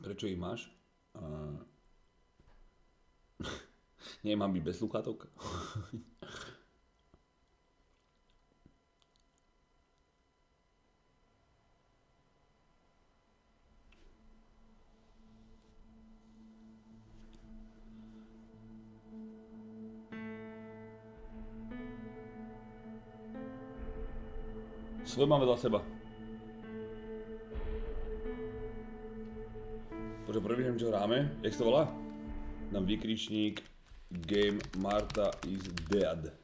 Prečo ich máš? Nemám byť bez sluchátok? Svoj mám vedľa seba. Poďme prvým, čo hráme. Jak sa to volá? Dám výkričník Game Marta is dead.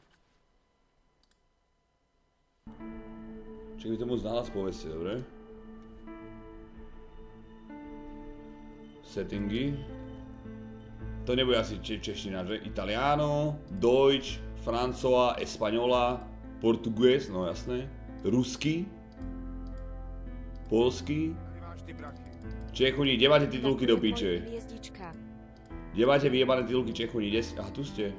Čak mi to moc nahlas povedzte, dobre? Settingy. To nebude asi čeština, že? Italiano, Deutsch, Francois, Española, Portugués, no jasné. Rusky, polský, Čechuni, kde máte titulky do piče? Kde máte vyjebané titulky Čechuni? Aha, tu ste.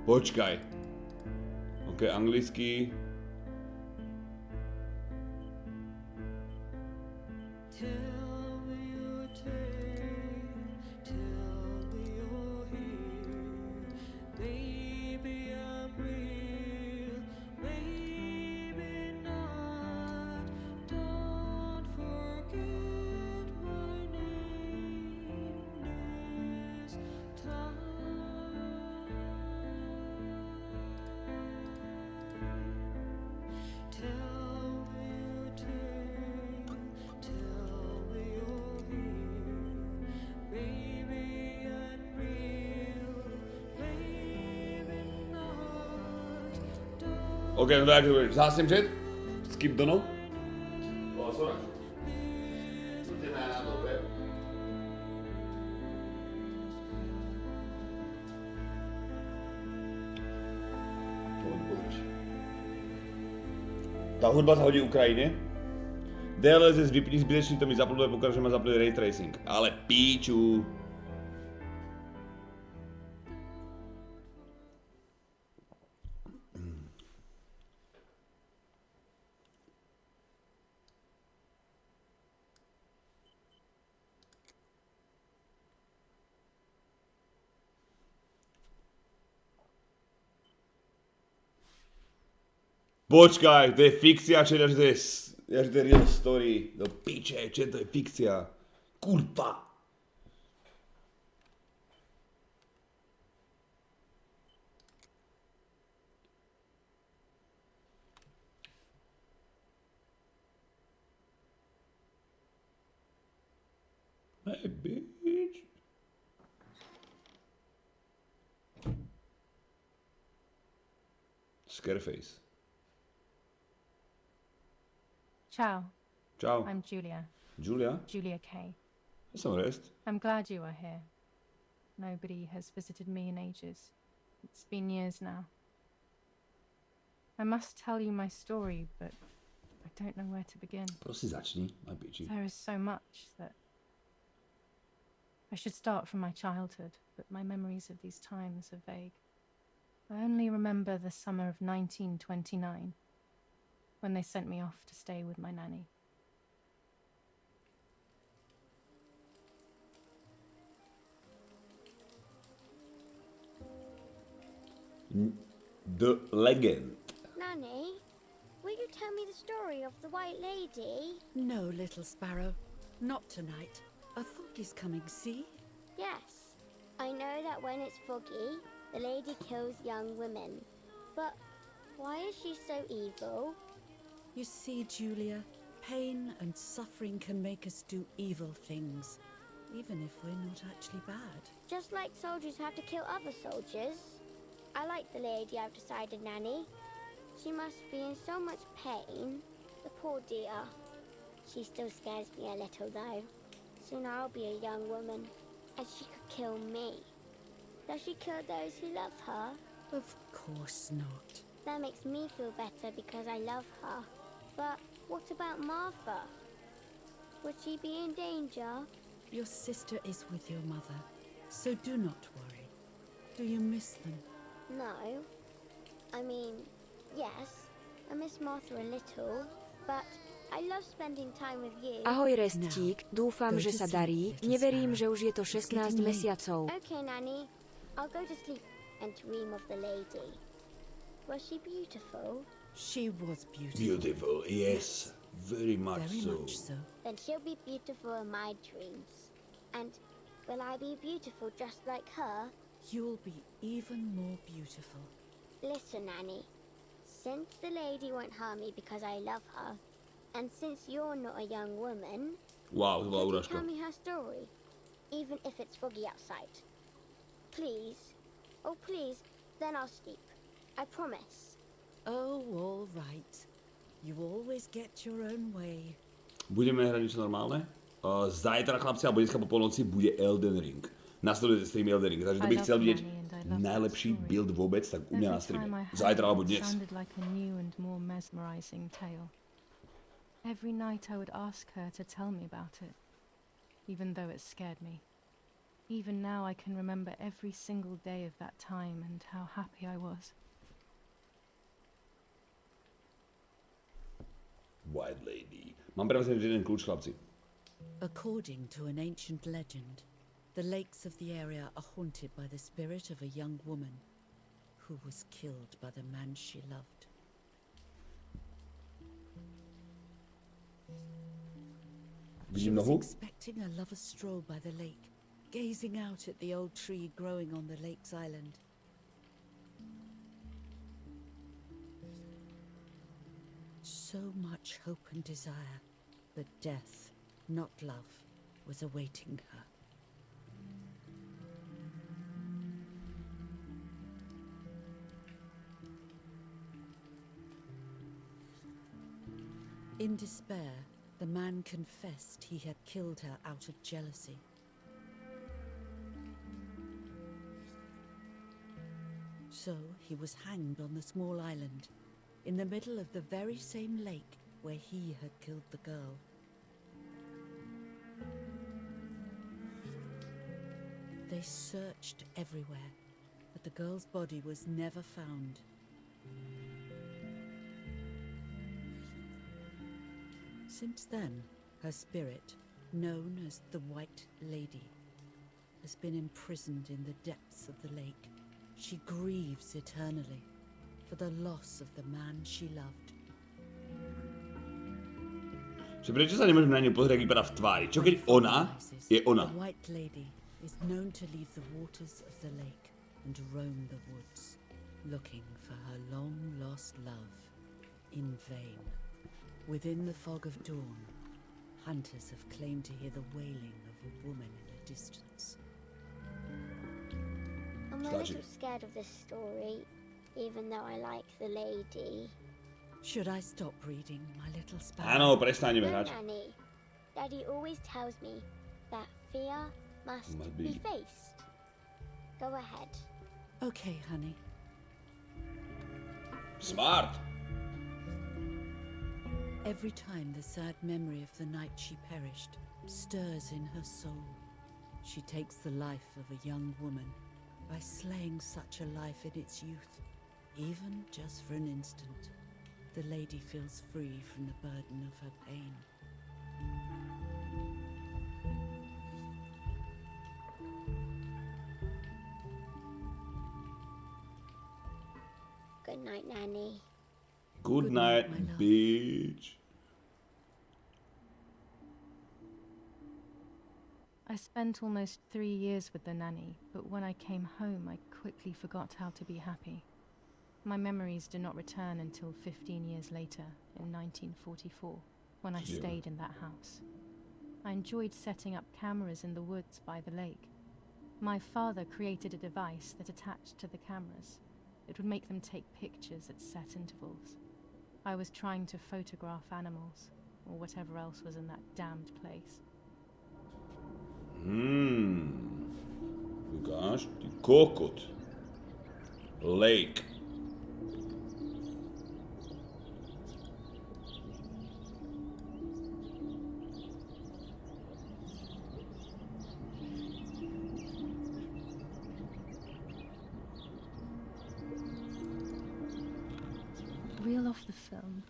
Počkaj. Ok, anglicky. Ok, no tak, zhasím chat. Skip dono. O, sorry. Ideme na dobe. Tá hudba sa hodí Ukrajine. DLSS vypni zbytečný, to mi zaploduje, pokaže, že má zaploduje ray tracing. Ale píču. Počkaj, to je fikcia, čo je, že to je real story. No piče, čo to je fikcia? Kurva. Hey, bitch. Scareface. Ciao. Ciao. I'm Julia. Julia? Julia Kay. Some rest. I'm glad you are here. Nobody has visited me in ages. It's been years now. I must tell you my story, but I don't know where to begin. Prosím, začni, na piči. There is so much that... I should start from my childhood, but my memories of these times are vague. I only remember the summer of 1929, when they sent me off to stay with my nanny. The legend. Nanny, will you tell me the story of the White Lady? No, little sparrow. Not tonight. A fog is coming, see? Yes. I know that when it's foggy, the lady kills young women. But why is she so evil? You see, Julia, pain and suffering can make us do evil things, even if we're not actually bad. Just like soldiers have to kill other soldiers. I like the lady I've decided, Nanny. She must be in so much pain. The poor dear. She still scares me a little, though. Soon I'll be a young woman, and she could kill me. Does she kill those who love her? Of course not. That makes me feel better because I love her. But what about Martha? Would she be in danger? Your sister is with your mother, so do not worry. Do you miss them? No. I mean, yes. I miss Martha a little, but I love spending time with you. Ahoj Restík, dúfam, že sa darí. Neverím, že už je to 16 mesiacov. Okay, Nanny. I'll go to sleep and dream of the lady. Was she beautiful? She was beautiful. Beautiful, yes. Very much Very so. much so. Then she'll be beautiful in my dreams. And will I be beautiful just like her? You'll be even more beautiful. Listen, Nanny. Since the lady won't harm me because I love her, and since you're not a young woman, Wow, to bola could you urážka. tell me her story? Even if it's foggy outside. Please. Oh, please. Then I'll sleep. I promise. Oh, all right. You always get your own way. Budeme hrať niečo normálne? Zajtra, chlapci, alebo dneska po polnoci bude Elden Ring. Nasleduje stream Elden Ring, takže kto by chcel vidieť najlepší build vôbec, tak u mňa na streame. Zajtra alebo dnes. Sounded like a new and more mesmerizing tale. Every night I would ask her to tell me about it, even though it scared me. Even now I can remember every single day of that time and how happy I was. White Lady. Mám pre vás jeden kľúč, chlapci. According to an ancient legend, the lakes of the area are haunted by the spirit of a young woman who was killed by the man she loved. She Vidím was nohu? expecting a lover's stroll by the lake, gazing out at the old tree growing on the lake's island. So much hope and desire, but death, not love, was awaiting her. In despair, the man confessed he had killed her out of jealousy. So he was hanged on the small island, in the middle of the very same lake where he had killed the girl. They searched everywhere, but the girl's body was never found. Since then, her spirit, known as the White Lady, has been imprisoned in the depths of the lake. She grieves eternally for the loss of the man she loved. Že prečo sa nemôžem na ňu pozrieť, ak vypadá v tvári? Čo keď ona je ona? The White Lady is known to leave the waters of the lake and roam the woods, looking for her long-lost love in vain. Within the fog of dawn, hunters have claimed to hear the wailing of a woman in the distance. I'm a little scared of this story, even though I like the lady. Should I stop reading, my little sparrow? Áno, prestaňme No, hrať. Nanny. Daddy always tells me that fear must be faced. Go ahead. Okay, honey. Smart. Every time the sad memory of the night she perished stirs in her soul, she takes the life of a young woman by slaying such a life in its youth. Even just for an instant, the lady feels free from the burden of her pain. Good night, Nanny. Good Good night, night, my love. bitch. I spent almost 3 years with the nanny, but when I came home, I quickly forgot how to be happy. My memories did not return until 15 years later, in 1944, when I Yeah. stayed in that house. I enjoyed setting up cameras in the woods by the lake. My father created a device that attached to the cameras. It would make them take pictures at set intervals. I was trying to photograph animals, or whatever else was in that damned place. Ukáž, ty kokot. Lake. reel off the film.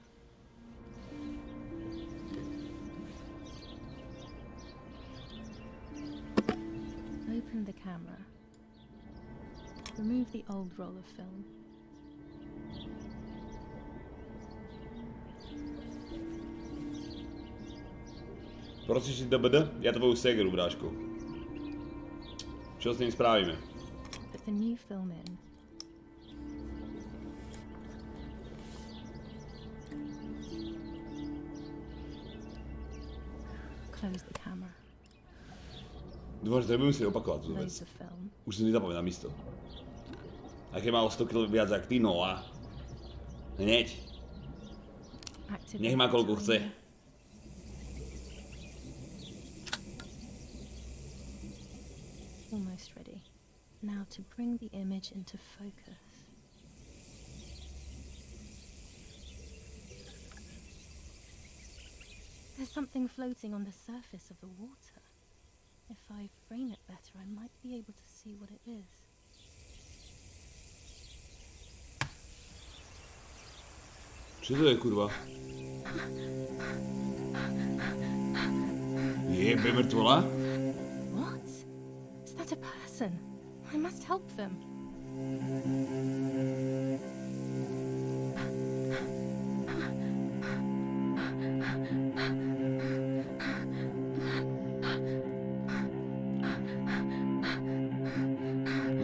Open the camera. Remove the old roll of film. Prosíš si DBD? Ja tvoju segeru, bráško. Čo s tým spravíme? Put the new film in. Close the camera. Dúfam, že to nebudem si opakovať tú vec. Close the film. Už si nezapamätám isto. A keď mal 100 kg viac jak ty, no a... Hneď. Nech má koľko chce. Almost ready. Now to bring the image into focus. There's something floating on the surface of the water. If I frame it better, I might be able to see what it is. Čo to je, kurva? Jebe mŕtvola? What? Is that a person? I must help them.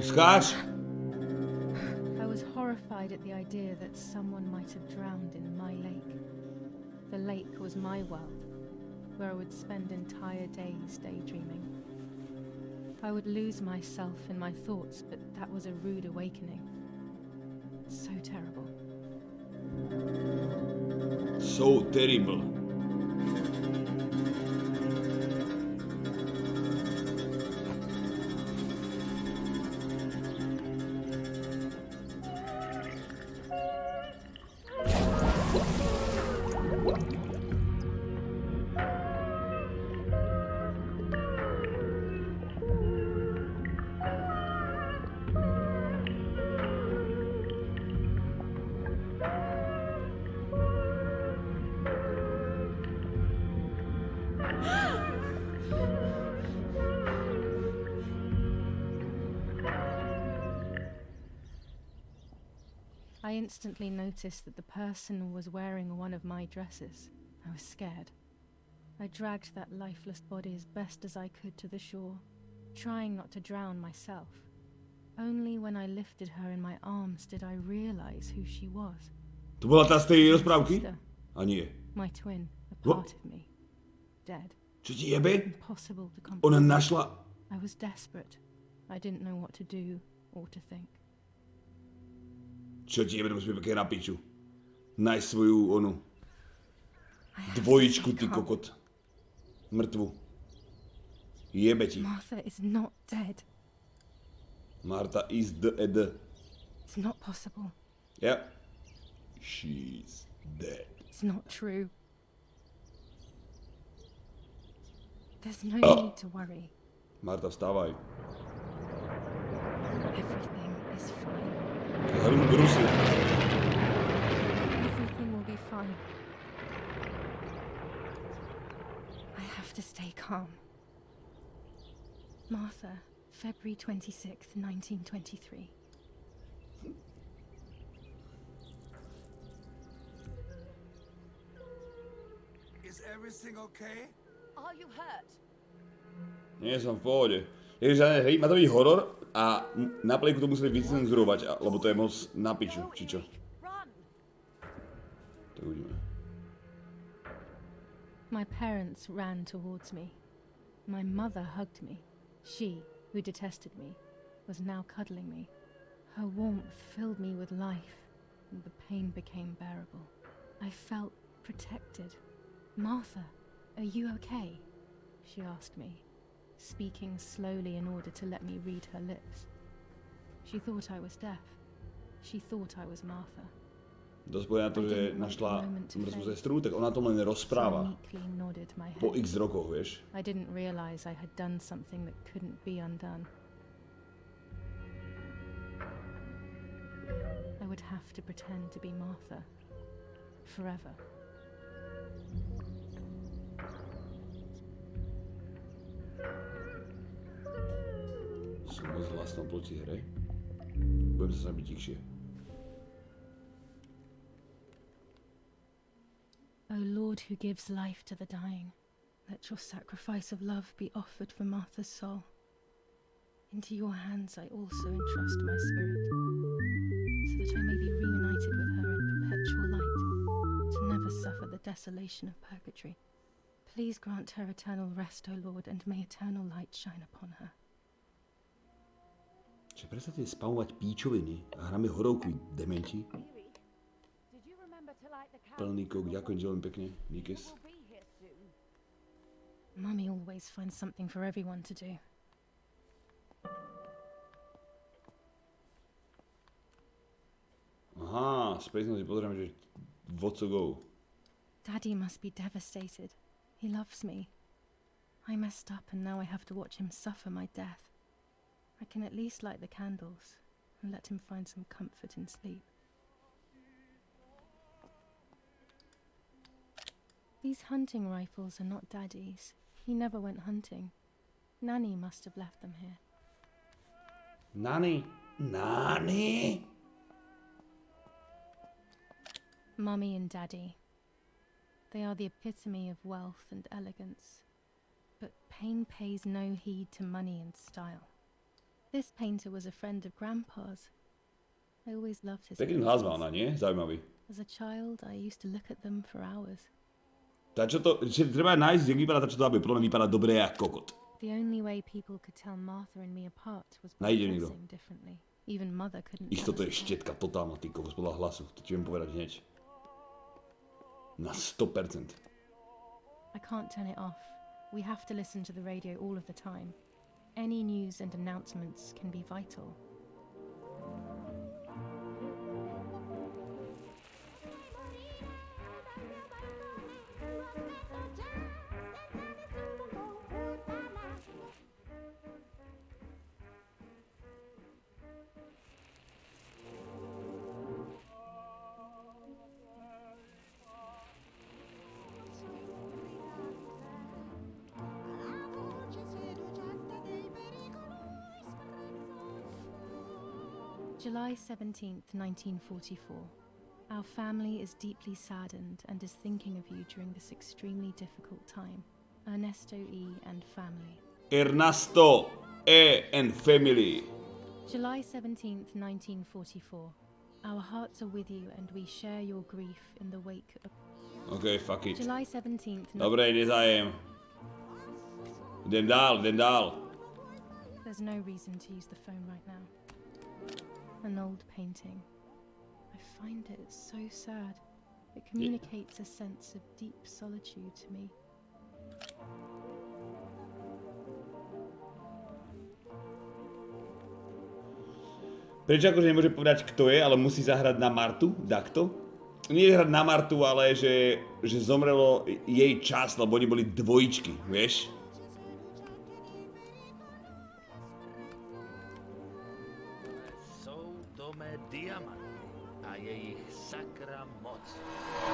Skáč! I was horrified at the idea that someone might have drowned in my lake. The lake was my world, where I would spend entire days daydreaming. I would lose myself in my thoughts, but that was a rude awakening. So terrible. So terrible. I instantly noticed that the person was wearing one of my dresses. I was scared. I dragged that lifeless body as best as I could to the shore, trying not to drown myself. Only when I lifted her in my arms did I realize who she was. To bola tá z tej rozprávky? A nie. My twin, a part of me, dead. Čo ti jebe? Impossible to Ona comprehend. našla... I was desperate. I didn't know what to do or to think. Čo ti jebe, to musí byť pekne na piču. Nájsť svoju onu... Dvojičku, ty kokot. Mŕtvu. Jebe ti. Martha is not dead. Marta is dead. It's not possible. Yep. She's dead. It's not true. There's no need to worry. Marta, vstávaj. Everything is fine. Rusy. Everything will be fine. I have to stay calm. Martha, February 26th, 1923. Is everything okay? Are you hurt? Nie som v pohode. Je žiadne hry, má to byť horor a na plejku to museli vycenzurovať, lebo to je moc na piču, či čo. To uvidíme. My parents ran towards me. My mother hugged me. She, who detested me, was now cuddling me. Her warmth filled me with life, and the pain became bearable. I felt protected. Martha, are you okay? She asked me, speaking slowly in order to let me read her lips. She thought I was deaf. She thought I was Martha. Dosť na to, že našla mŕtvu sestru, tak ona to len rozpráva. Po x rokoch, vieš. I didn't realize I had done something that couldn't be undone. I would have to pretend to be Martha, forever. Som moc hlasno proti hre. Budem sa byť tichšie. O Lord who gives life to the dying, let your sacrifice of love be offered for Martha's soul. Into your hands I also entrust my spirit, so that I may be reunited with her in perpetual light, to never suffer the desolation of purgatory. Please grant her eternal rest, O Lord, and may eternal light shine upon her. Čiže prestate spamovať píčoviny a hráme horovku, dementi. Plný kok, ďakujem ti veľmi pekne, Nikes. Mummy always finds something for everyone to do. Aha, späť som si pozriem, že what's go. Daddy must be devastated. He loves me. I messed up and now I have to watch him suffer my death. I can at least light the candles and let him find some comfort in sleep. These hunting rifles are not Daddy's. He never went hunting. Nanny must have left them here. Nani? Nani? Mummy and Daddy. They are the epitome of wealth and elegance. But pain pays no heed to money and style. This painter was a friend of Grandpa's. I always loved his Pekný hlas má ona, nie? Zaujímavý. As a child, I used to look at them for hours. Tá čo to, treba nájsť, jak vypadá tá čo to aby, podľa mňa vypadá dobre jak kokot. The only way people could tell Martha and me apart was by Nájde niekto. dressing differently. Even Mother couldn't. Isto to je štietka totálna, ty kokos, podľa hlasu. To ti viem povedať hneď. Na 100%. I can't turn it off. We have to listen to the radio all of the time. Any news and announcements can be vital. July 17th, 1944. Our family is deeply saddened and is thinking of you during this extremely difficult time. Ernesto E. and family. Ernesto E. and family. July 17th, 1944. Our hearts are with you and we share your grief in the wake of... OK, fuck it. July 17th... Dobre, nezájem. Idem dál. There's no reason to use the phone right now. An old painting. I find it so sad. It communicates a sense of deep solitude to me. Prečo akože nemôže povedať, kto je, ale musí zahrať na Martu? Takto? Nie hrať na Martu, ale že zomrelo jej čas, lebo oni boli dvojičky, vieš?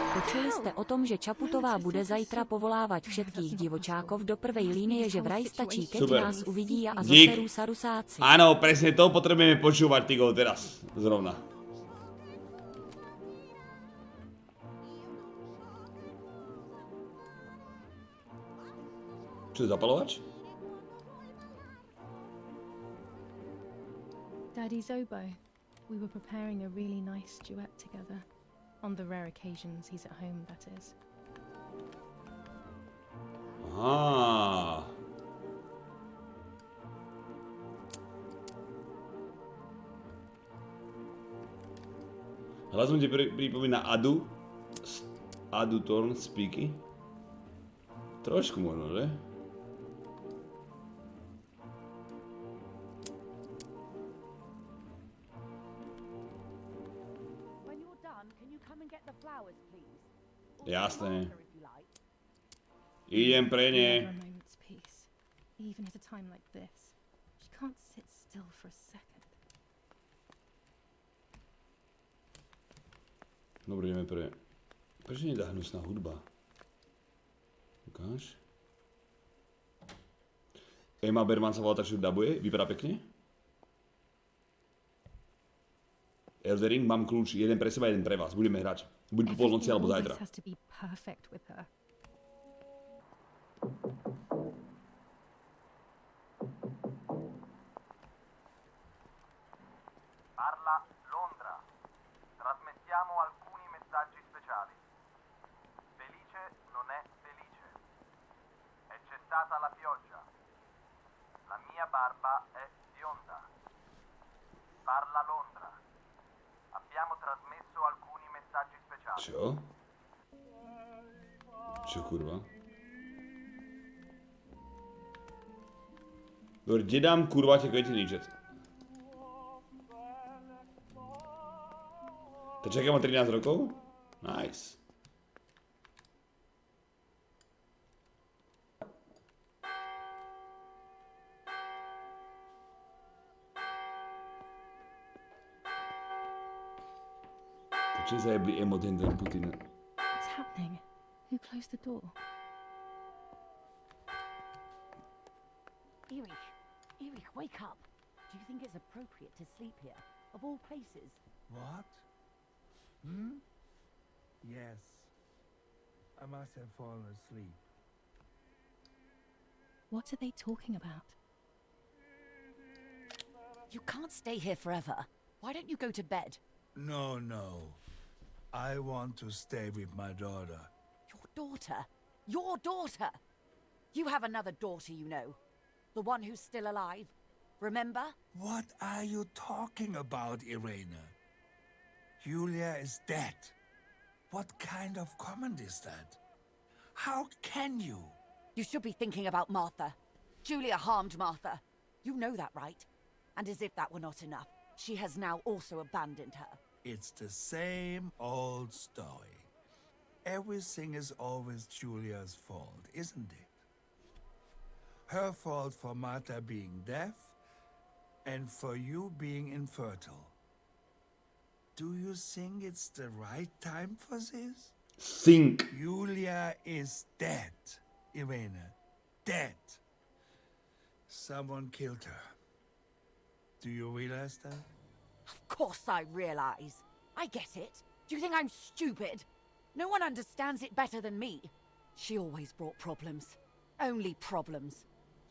Počuli ste o tom, že Čaputová bude zajtra povolávat všetkých divočákov do prvej línie, že vraj stačí, keď Super. nás uvidí a Dík. zoserú sa rusáci. Áno, presne to potrebujeme počúvať, ty go, teraz. Zrovna. Čo je zapalovač? Daddy's oboe. We were preparing a really nice duet together. On the rare occasions he's at home, that is. Aha. Hlas mi ti pripomína Adu. Adu Thorn Speaky. Trošku možno, že? Jasné. Idem pre ne. Never a moment's peace. Even at a time like this, she can't sit still for a second. Dobre, ideme Proč nie je tá hnusná hudba? Ukáž. Emma Berman sa volá tak, že dabuje. Vypadá pekne. Eldering, mám kľúč. Jeden pre seba, jeden pre vás. Budeme hrať. Buď po polnoci, alebo zajtra. Parla Londra. Trasmettiamo alcuni messaggi speciali. Felice non è felice. E c'è stata la pioggia. La mia barba è bionda. Parla Londra. Abbiamo trasmesso alcuni messaggi speciali. Čo? Čo kurva? Dobre, kde dám kurva tie kvetiny, chat? To čaká, mám 13 rokov? Nice. To čo je zajebli emot ten Putin? What's happening? Who closed the door? Erich, wake up. Do you think it's appropriate to sleep here, of all places? What? Yes. I must have fallen asleep. What are they talking about? You can't stay here forever. Why don't you go to bed? No. I want to stay with my daughter. Your daughter? Your daughter? You have another daughter, you know. The one who's still alive. Remember? What are you talking about, Irene? Julia is dead. What kind of comment is that? How can you? You should be thinking about Martha. Julia harmed Martha. You know that, right? And as if that were not enough, she has now also abandoned her. It's the same old story. Everything is always Julia's fault, isn't it? Her fault for Martha being deaf, and for you being infertile. Do you think it's the right time for this? Think. Julia is dead, Irene. Dead. Someone killed her. Do you realize that? Of course I realize. I get it. Do you think I'm stupid? No one understands it better than me. She always brought problems. Only problems.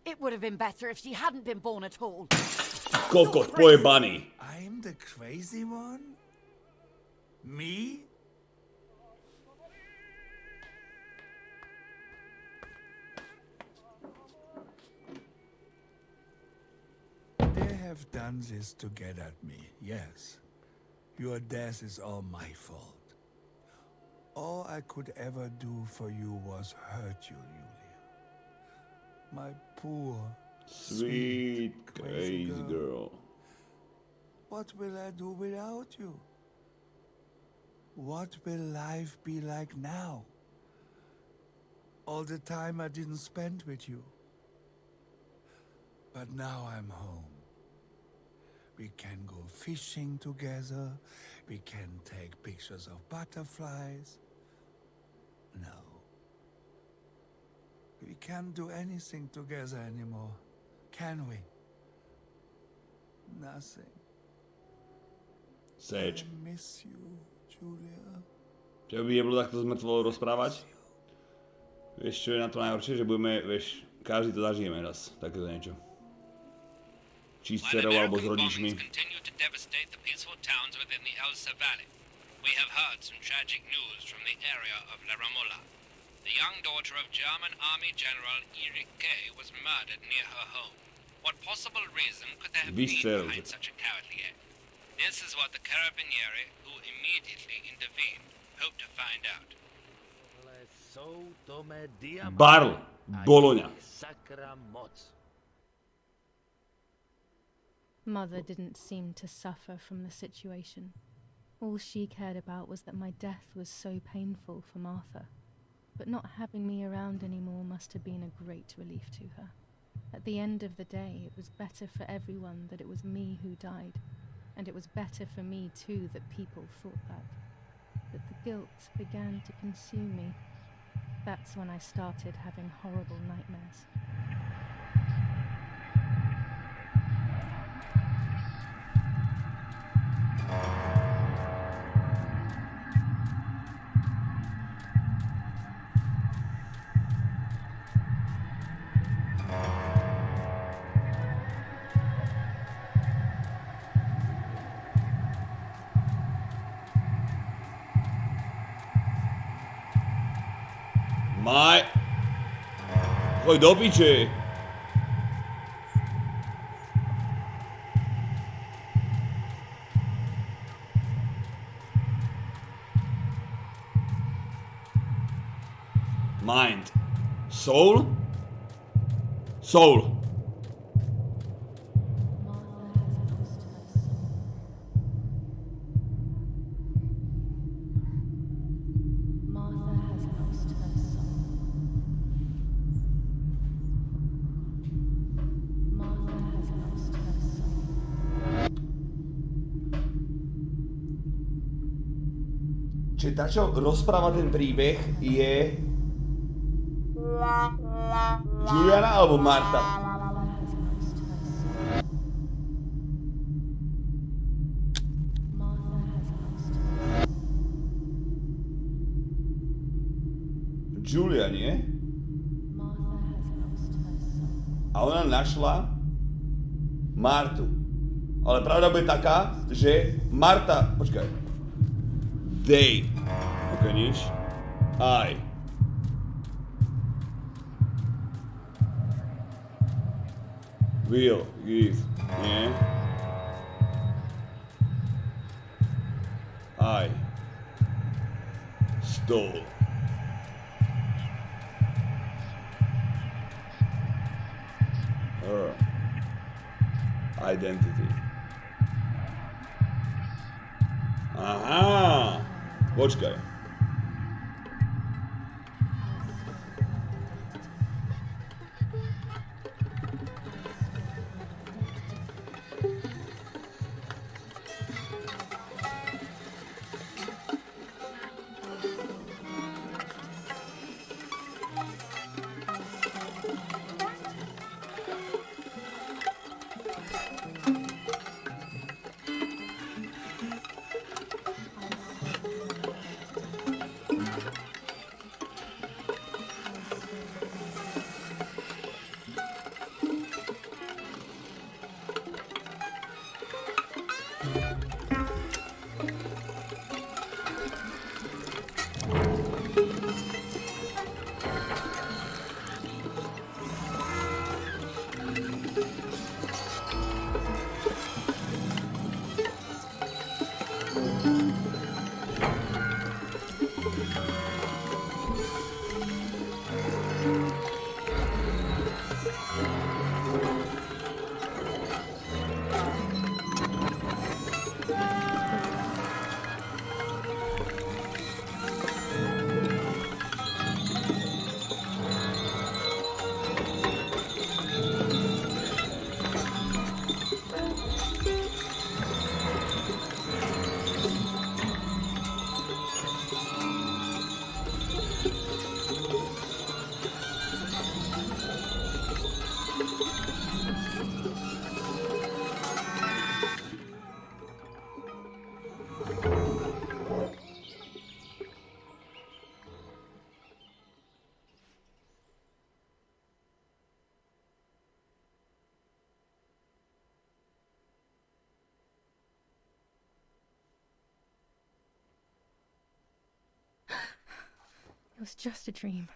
It would have been better if she hadn't been born at all. Kokot, pojebaný. I'm the crazy one? Me? They have done this to get at me, yes. Your death is all my fault. All I could ever do for you was hurt you, Julia. My poor, Sweet, crazy girl. What will I do without you? What will life be like now? All the time I didn't spend with you. But now I'm home. We can go fishing together. We can take pictures of butterflies. No. We can't do anything together anymore, can we? Nothing. Seč. I miss you, Julia. Že by nebolo takto s mŕtvou rozprávať? Vieš, čo je na to najhoršie? Že budeme, vieš, každý to zažijeme raz, takéto niečo. Či s dcerou, alebo s rodičmi. Continue to devastate the peaceful towns within the Elsa Valley. We have heard some tragic news from the area of La Ramola. The young daughter of German Army General Erich K. was murdered near her home. What possible reason could there have been behind such a cowardly act? This is what the Carabinieri, who immediately intervened, hope to find out. Barl, Bologna. Mother didn't seem to suffer from the situation. All she cared about was that my death was so painful for Martha. But not having me around anymore must have been a great relief to her. At the end of the day, it was better for everyone that it was me who died. And it was better for me too that people thought that. but the guilt began to consume me. That's when I started having horrible nightmares. Choď do piče. Mind. Soul? Soul. Čiže tá, čo rozpráva ten príbeh, je Juliana alebo Marta? Julia, nie? A ona našla Martu. Ale pravda bude taká, že Marta... Počkaj. They. Ok, nič. I. Will. Give. Nie. I. Stole. Her. Identity. Aha. Počkaj. It was just a dream.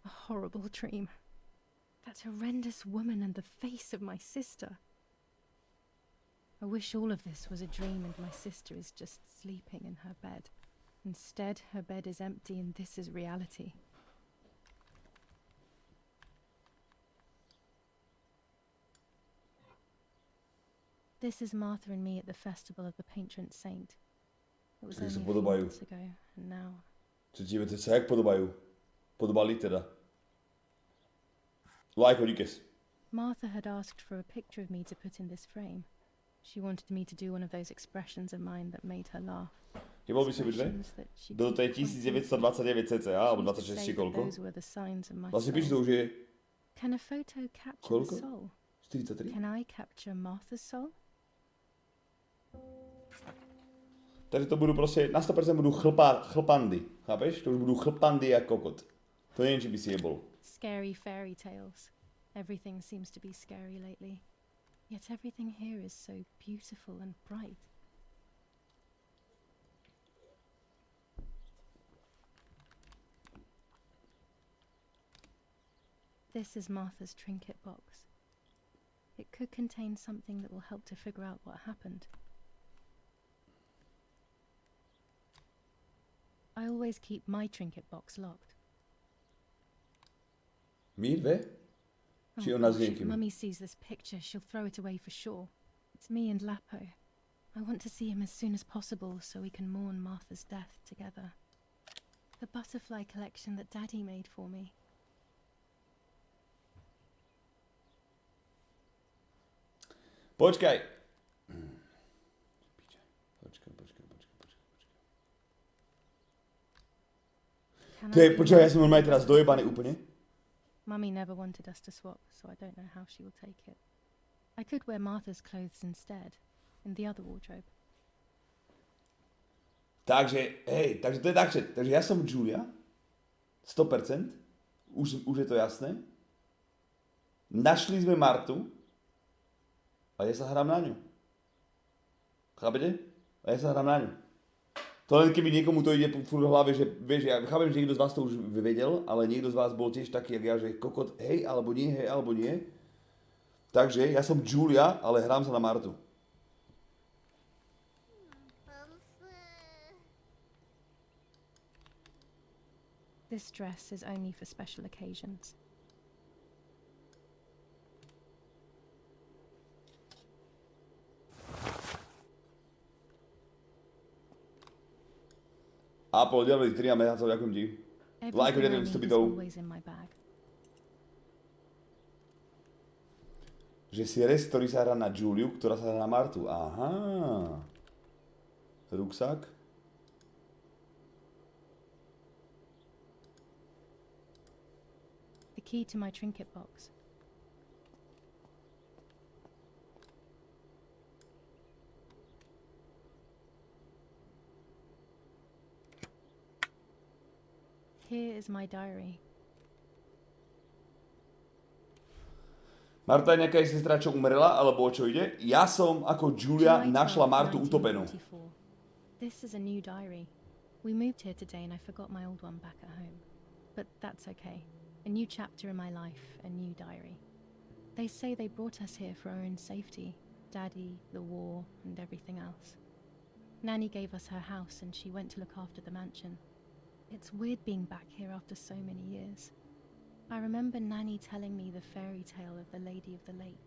A horrible dream. That horrendous woman and the face of my sister. I wish all of this was a dream and my sister is just sleeping in her bed. Instead, her bed is empty and this is reality. This is Martha and me at the festival of the patron saint. It was only a few months ago, and now... Čo ti sa jak podobajú? Podobali teda. Like Odikes. Martha had asked for a picture of me to put in this frame. She wanted me to do one of those expressions of mine that made her laugh. Kebol by si obidve? To je 1929 cca, alebo 26 či koľko? Vlastne píš, to už je... Can a photo capture Koľko? the soul? 43? Can I capture Martha's soul? Takže to budú proste, na 100% budú chlpandy, chápeš? To už budú chlpandy jak kokot. To neviem, či by si jebol. Scary fairy tales. Everything seems to be scary lately. Yet everything here is so beautiful and bright. This is Martha's trinket box. It could contain something that will help to figure out what happened. I always keep my trinket box locked. My dve? Či ona s If niekým? Mummy sees this picture, she'll throw it away for sure. It's me and Lapo. I want to see him as soon as possible so we can mourn Martha's death together. The butterfly collection that Daddy made for me. Počkaj. Počkaj, ja som normálne teraz dojebaný úplne. Mummy never wanted us to swap, so I don't know how she will take it. I could wear Martha's clothes instead, in the other wardrobe. Takže, hej, takže to je takže. Takže ja som Julia. 100%. Už je to jasné. Našli sme Martu. A ja sa hrám na ňu. Chápete? A ja sa hrám na ňu. To len keby niekomu to ide furt v hlave, že vieš, ja chápem, že niekto z vás to už vedel, ale niekto z vás bol tiež taký, jak ja, že kokot, hej, alebo nie. Takže ja som Julia, ale hrám sa na Martu. This dress is only for special occasions. Apple, ďalej 3 a mesiacov, ďakujem ti. Lajko, ďakujem s tobitou. Že si rest, ktorý sa hrá na Juliu, ktorá sa hrá na Martu. Aha. Ruksak. The key to my trinket box. Here is my diary. Marta je nejaká jej sestra, čo umrela, alebo o čo ide? Ja som ako Julia našla Martu utopenú. This is a new diary. We moved here today and I forgot my old one back at home. But that's okay. A new chapter in my life, a new diary. They say they brought us here for our own safety. Daddy, the war, and everything else. Nanny gave us her house and she went to look after the mansion. It's weird being back here after so many years. I remember Nanny telling me the fairy tale of the Lady of the Lake.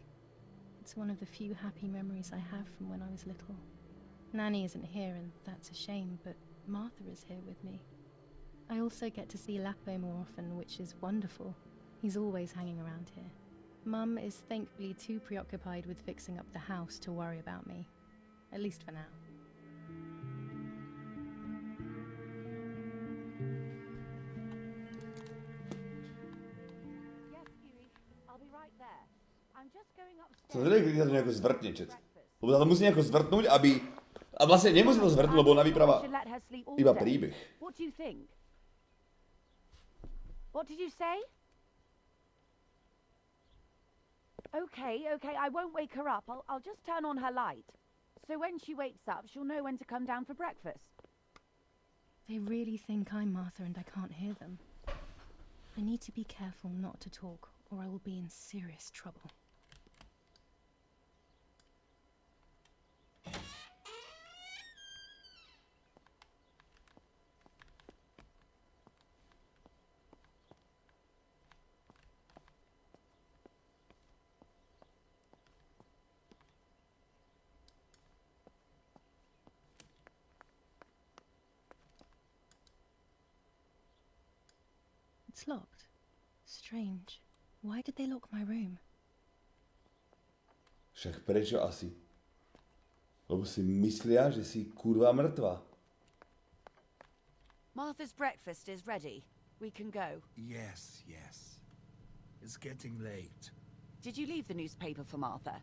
It's one of the few happy memories I have from when I was little. Nanny isn't here and that's a shame, but Martha is here with me. I also get to see Lapo more often, which is wonderful. He's always hanging around here. Mum is thankfully too preoccupied with fixing up the house to worry about me. At least for now. To zrejme, keď sa to nejako zvrtne, čet. Lebo sa to musí nejako zvrtnúť, aby... A vlastne nemusí to zvrtnúť, lebo ona vypráva iba príbeh. What do you think? What did you say? Okay, I won't wake her up. I'll just turn on her light. So when she wakes up, she'll know when to come down for breakfast. They really think I'm Martha and I can't hear them. I need to be careful not to talk, or I will be in serious trouble. It's locked. Strange. Why did they lock my room? Však prečo asi? Lebo si myslia, že si kurva mŕtva. Martha's breakfast is ready. We can go. Yes, yes. It's getting late. Did you leave the newspaper for Martha?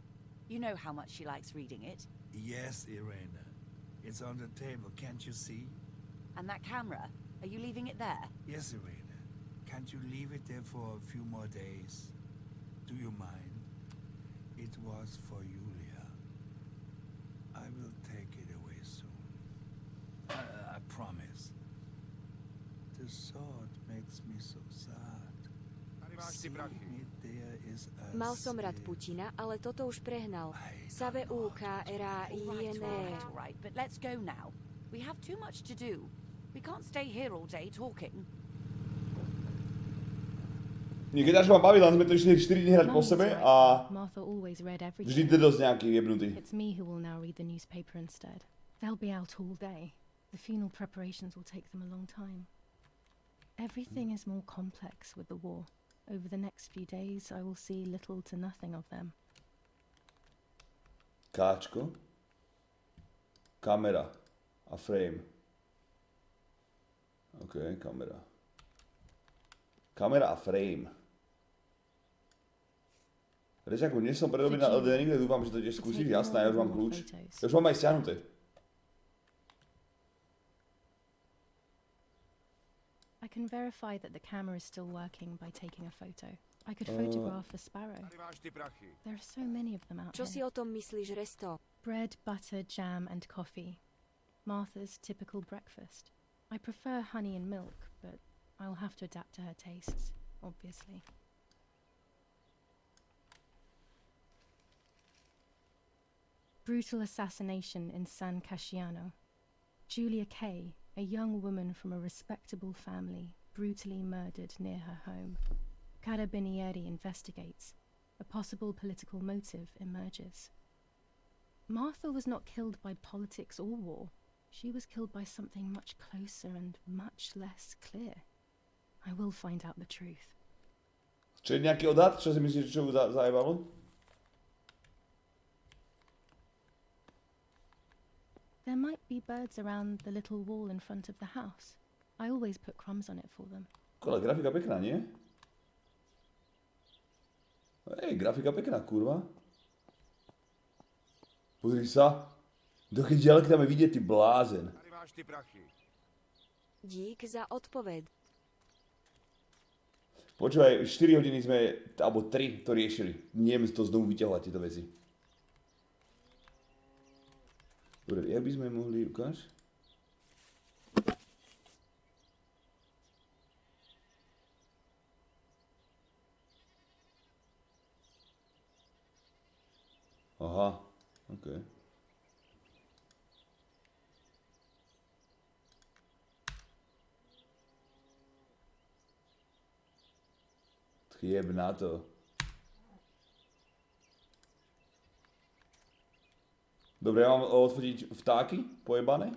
You know how much she likes reading it. Yes, Irena. It's on the table, can't you see? And that camera, are you leaving it there? Yes, Irena. Can't you leave it there for a few more days? Do you mind? It was for Julia. I will take it away soon. I promise. The thought makes me so sad. Seeing it there is a Mal som rád Putina, ale toto už prehnal. Save UKRAINE. All right, but let's go now. We have too much to do. We can't stay here all day talking. Niekedy až ma baví, len sme to išli 4 dní hrať po sebe a vždy to dosť nejaký jebnutý. It's me who will now read the newspaper instead. They'll be out all day. The funeral preparations will take them a long time. Everything is more complex with the war. Over the next few days, I will see little to nothing of them. Káčko. Kamera. A frame. OK, kamera. Kamera a frame. Reťaku, dnes som predobý na Elden Ring, dúfam, že to tiež skúsiš. Jasné, ja už mám kľúč. Ja už mám aj stiahnuté. I can verify that the camera is still working by taking a photo. I could photograph a sparrow. There are so many of them out Čo si here. o tom myslíš, Resto? Bread, butter, jam and coffee. Martha's typical breakfast. I prefer honey and milk, but I'll have to adapt to her tastes, obviously. Brutal assassination in San Casciano. Julia Kay, a young woman from a respectable family, brutally murdered near her home. Carabinieri investigates. A possible political motive emerges. Martha was not killed by politics or war. She was killed by something much closer and much less clear. I will find out the truth. Čo je nejaký odhad? Čo si myslíš, čo zajebalo? There might be birds around the little wall in front of the house. I always put crumbs on it for them. Ale grafika pekná, nie? Grafika pekná, kurva. Pozri sa. Dokej ďalek tam je vidieť, ty blázen. Dík za odpoveď. Počúvaj, 4 hodiny sme, alebo 3 to riešili. Neviem to znovu vyťahovať, tieto veci. Dobre, jak by sme mohli, ukáž? Aha, OK. Jeb na to. Dobre, ja mám odfotiť vtáky pojebané.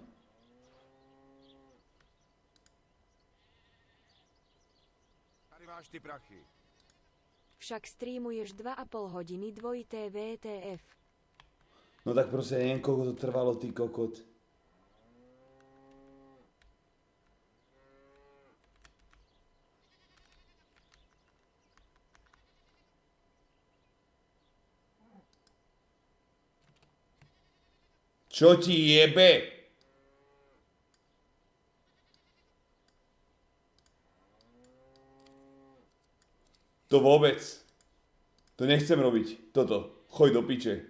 Však streamuješ 2,5 hodiny dvojité VTF. No tak proste neviem, koľko to trvalo, ty kokot. Čo ti jebe? To vôbec. To nechcem robiť. Toto. Choď do piče.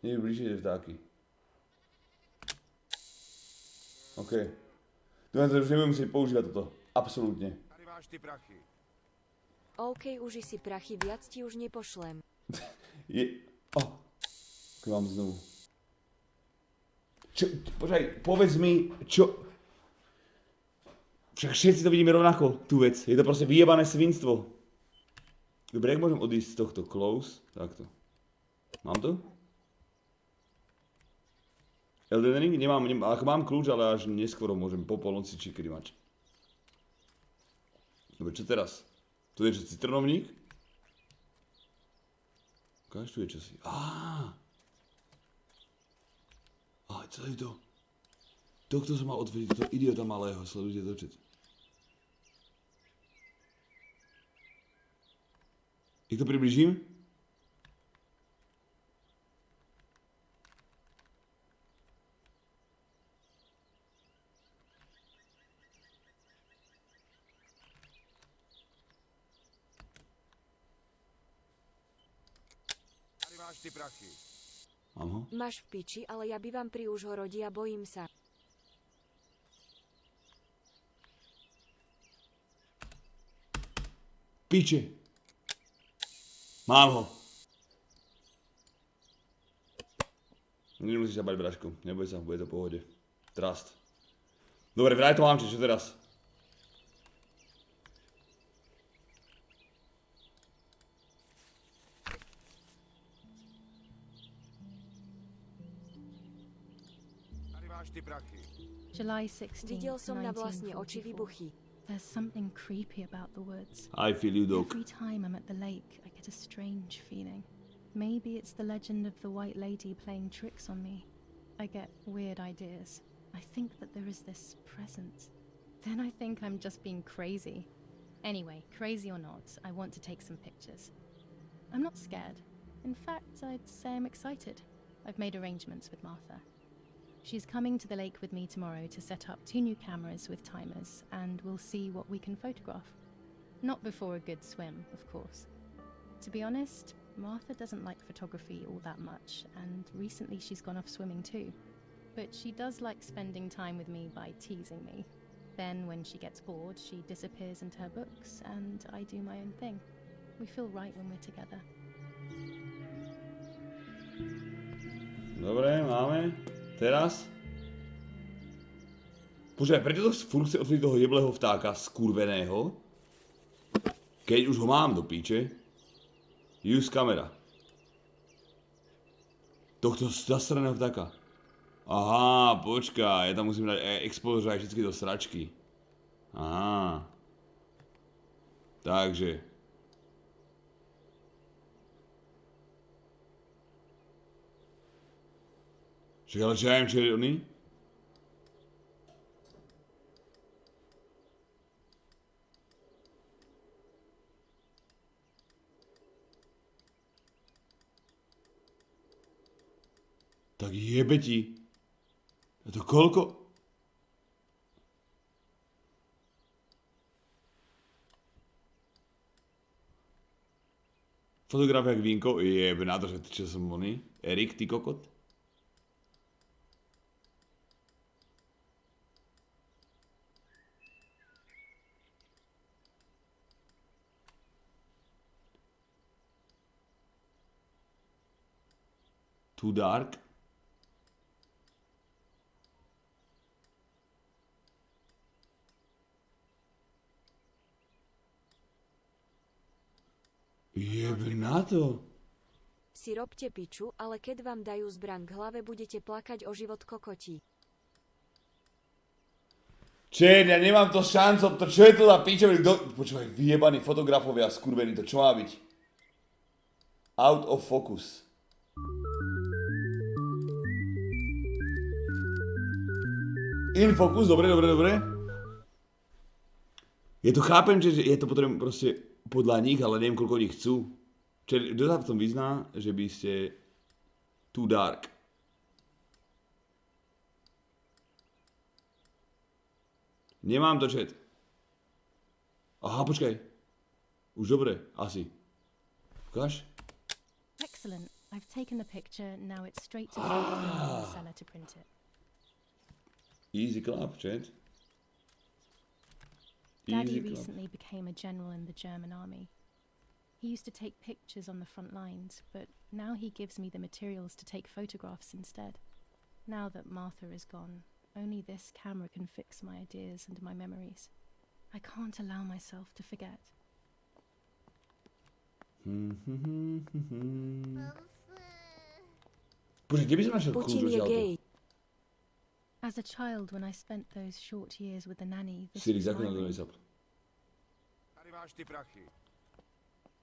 Nevybližite vtáky. OK. Dúfam, že už nebudem musieť používať toto. Absolútne. OK, uži si prachy, viac ti už nepošlem. Keď mám znovu. Čo? Počkaj, povedz mi, čo? Však všetci to vidíme rovnako, tú vec. Je to proste vyjebané svinstvo. Dobre, jak môžem odísť z tohto? Close. Takto. Mám to? Elden Ring? Nemám, ak mám kľúč, ale až neskôr môžem po polnoci, či kedy mať. Dobre, čo teraz? To je niečo citronovník? Ukáž, tu je čosi. Celý to. Tohto som mal odvediť, toho idiota malého, sledujte to chat. Jak to približím? Tady máš ty prachy. Mám ho? Máš v piči, ale ja bývam pri Užhorodí a bojím sa. Piče. Mám ho. Nemusíš sa bať, braško. Neboj sa, bude to v pohode. Trust. Dobre, vraj to mám, čo teraz? Tady máš ty prachy. July 16th, Videl som na vlastne oči 1944. výbuchy. There's something creepy about the woods. I feel you, dog. Every time I'm at the lake, I get a strange feeling. Maybe it's the legend of the white lady playing tricks on me. I get weird ideas. I think that there is this presence. Then I think I'm just being crazy. Anyway, crazy or not, I want to take some pictures. I'm not scared. In fact, I'd say I'm excited. I've made arrangements with Martha. She's coming to the lake with me tomorrow to set up 2 new cameras with timers, and we'll see what we can photograph. Not before a good swim, of course. To be honest, Martha doesn't like photography all that much, and recently she's gone off swimming too. But she does like spending time with me by teasing me. Then, when she gets bored, she disappears into her books, and I do my own thing. We feel right when we're together. Dobre, máme. Teraz? Počkaj, prečo to furt chce otvoriť toho jeblého vtáka skurveného? Keď už ho mám do píče. Use kamera. Tohto zasraného vtáka. Aha, počkaj, ja tam musím dať exposure aj všetky do sračky. Aha. Takže. Však ale čo ja viem, čo je oný? Tak jebe ti. A to koľko? Fotografia jak vínko? Jebe na to, že čo som oný? Erik, ty kokot? Too dark? Jebe na to. Si robte piču, ale keď vám dajú zbraň k hlave, budete plakať o život kokotí. Čen, ja nemám to šancu, to čo je to za pičový, počúvaj, vyjebaní fotografovia, skurvení, to čo má byť? Out of focus. In focus, dobre. Ja to chápem, že ja to potrebujem proste podľa nich, ale neviem, koľko nich chcú. Čiže kto sa v tom vyzná, že by ste too dark. Nemám to chat. Aha, počkaj. Už dobre, asi. Ukáž? Excellent. I've taken the picture, now it's straight to the seller to print it. Easy clap, chat. Daddy recently became a general in the German army. He used to take pictures on the front lines, but now he gives me the materials to take photographs instead. Now that Martha is gone, only this camera can fix my ideas and my memories. I can't allow myself to forget. Počkaj, kde by som našiel Putin je gay. As a child, when I spent those short years with the nanny, this Siri, was my zákon na room. dojsap. Tady máš ty prachy.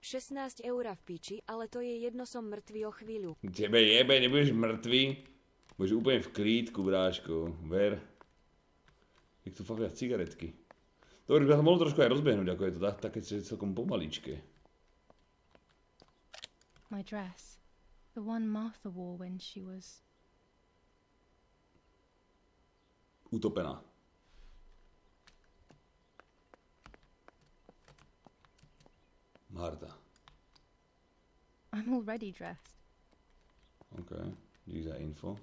16 € v piči, ale to je jedno, som mŕtvý o chvíľu. Tebe jebe, nebudeš mŕtvý. Budeš úplne v klídku, bráško. Ver. Jak tu fakt cigaretky. Dobre, by sa mohol trošku aj rozbehnúť, ako je to také celkom pomaličké. My dress. The one Martha wore when she was... Utopená. Marta. I'm already dressed. OK, díky za info.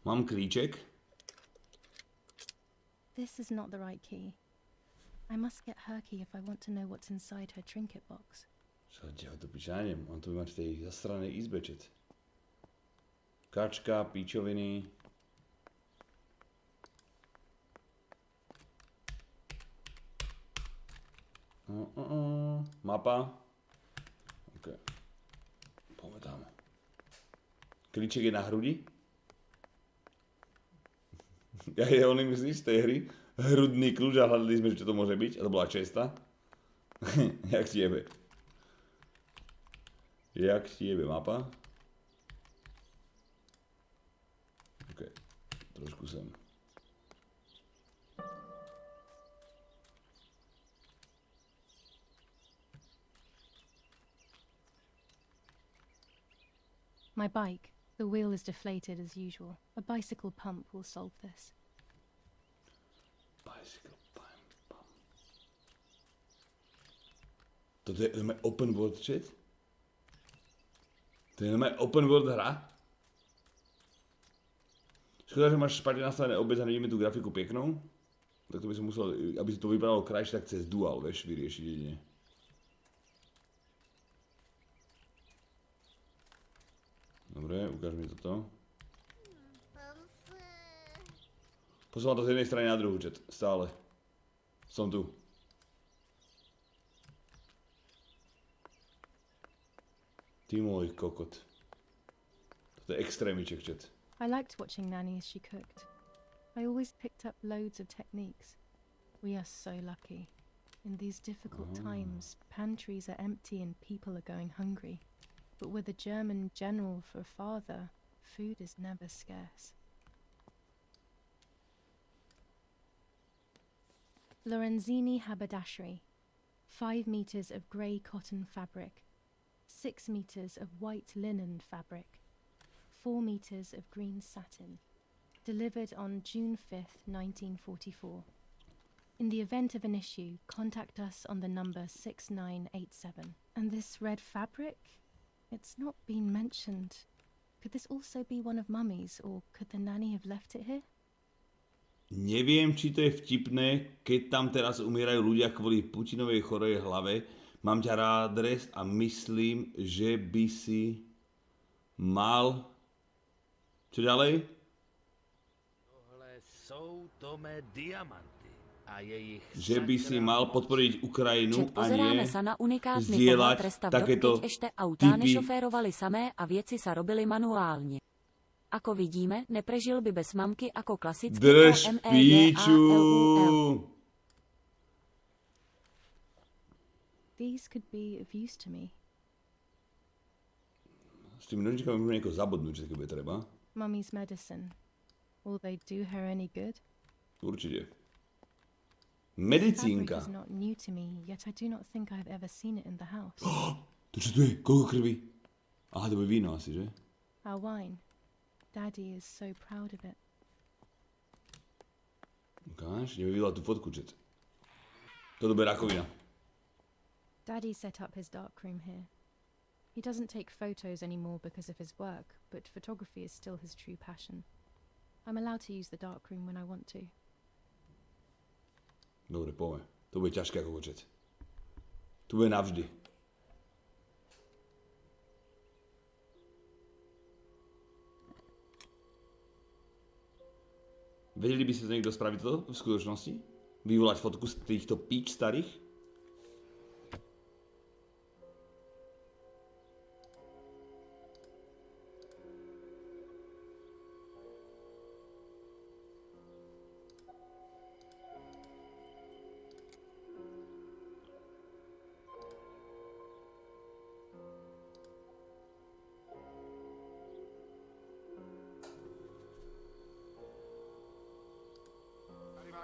Mám klíček. This is not the right key. I must get her key if I want to know what's inside her trinket box. Čo ti ho to píše, ja neviem, on to by mať v tej zastranej izbe, čet. Kačka, píčoviny. Mapa. OK. Poďme tam. Klíček je na hrudi. Ja je oným myslíš z tej hry. Hrudný kľúč a hľadali sme, čo to môže byť. A to bola česta. Jak ti jebe. Jak ti jebe mapa. OK. Trošku sem. My bike. The wheel is deflated as usual. A bicycle pump will solve this. Bicycle pump. Toto je open world shit? To je open world hra? Škoda, že máš špatne nastavené obec a nevidíme tú grafiku peknou. Tak to by som musel, aby si to vybralo krajšie, tak cez dual, vieš, vyriešiť jedine. Dobre, ukáž mi toto. Posúvam to z jednej strany na druhú, čet. Stále. Som tu. Ty môj kokot. Toto je extrémiček, čet. I liked watching Nanny as she cooked. I always picked up loads of techniques. We are so lucky. In these difficult times, pantries are empty and people are going hungry. But with a German general for a father, food is never scarce. Lorenzini haberdashery. 5 meters of grey cotton fabric. 6 meters of white linen fabric. 4 meters of green satin. Delivered on June 5th, 1944. In the event of an issue, contact us on the number 6987. And this red fabric? It's not been mentioned. Could this also be one of Mummy's, or could the nanny have left it here? Neviem, či to je vtipné, keď tam teraz umierajú ľudia kvôli Putinovej chorej hlave. Mám ťa rád, dres, a myslím, že by si mal... Čo ďalej? Tohle sú tomé diamanty. Že by si mal podporiť Ukrajinu a nie sa na unikátny zdieľať pohľad restav takéto keď ešte autá typy. nešoférovali samé a veci sa robili manuálne. Ako vidíme, neprežil by bez mamky ako klasický Drž píču! These could be of use to me. S tými nožničkami môžeme niekoho zabodnúť, keď bude treba. Mummy's medicine. Will they do her any good? Určite. Fabric Medicínka. is not new to me, yet I do not think I've ever seen it in the house. To čo tu je? Koľko krvi? Aha, to bude víno asi, že? Our wine. Daddy is so proud of it. Ukáž, ideme vyvolať tú fotku, čet. Toto bude rakovina. Daddy set up his darkroom here. He doesn't take photos anymore because of his work, but photography is still his true passion. I'm allowed to use the darkroom when I want to. Dobre, poďme. To bude ťažké ako kočec. Tu bude navždy. Vedeli by ste to niekto spraviť toto v skutočnosti? Vyvolať fotku z týchto píč starých?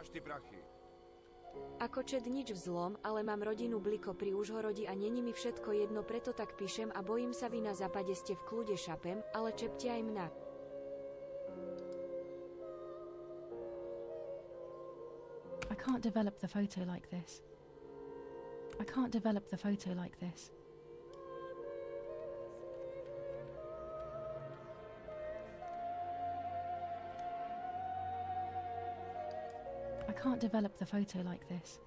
máš ty prachy? Ako čet nič vzlom, ale mám rodinu bliko pri Užhorodi a není mi všetko jedno, preto tak píšem a bojím sa vy na západe ste v kľude šapem, ale čepte aj mňa. I can't develop the photo like this. I can't develop the photo like this. I can't develop the photo like this.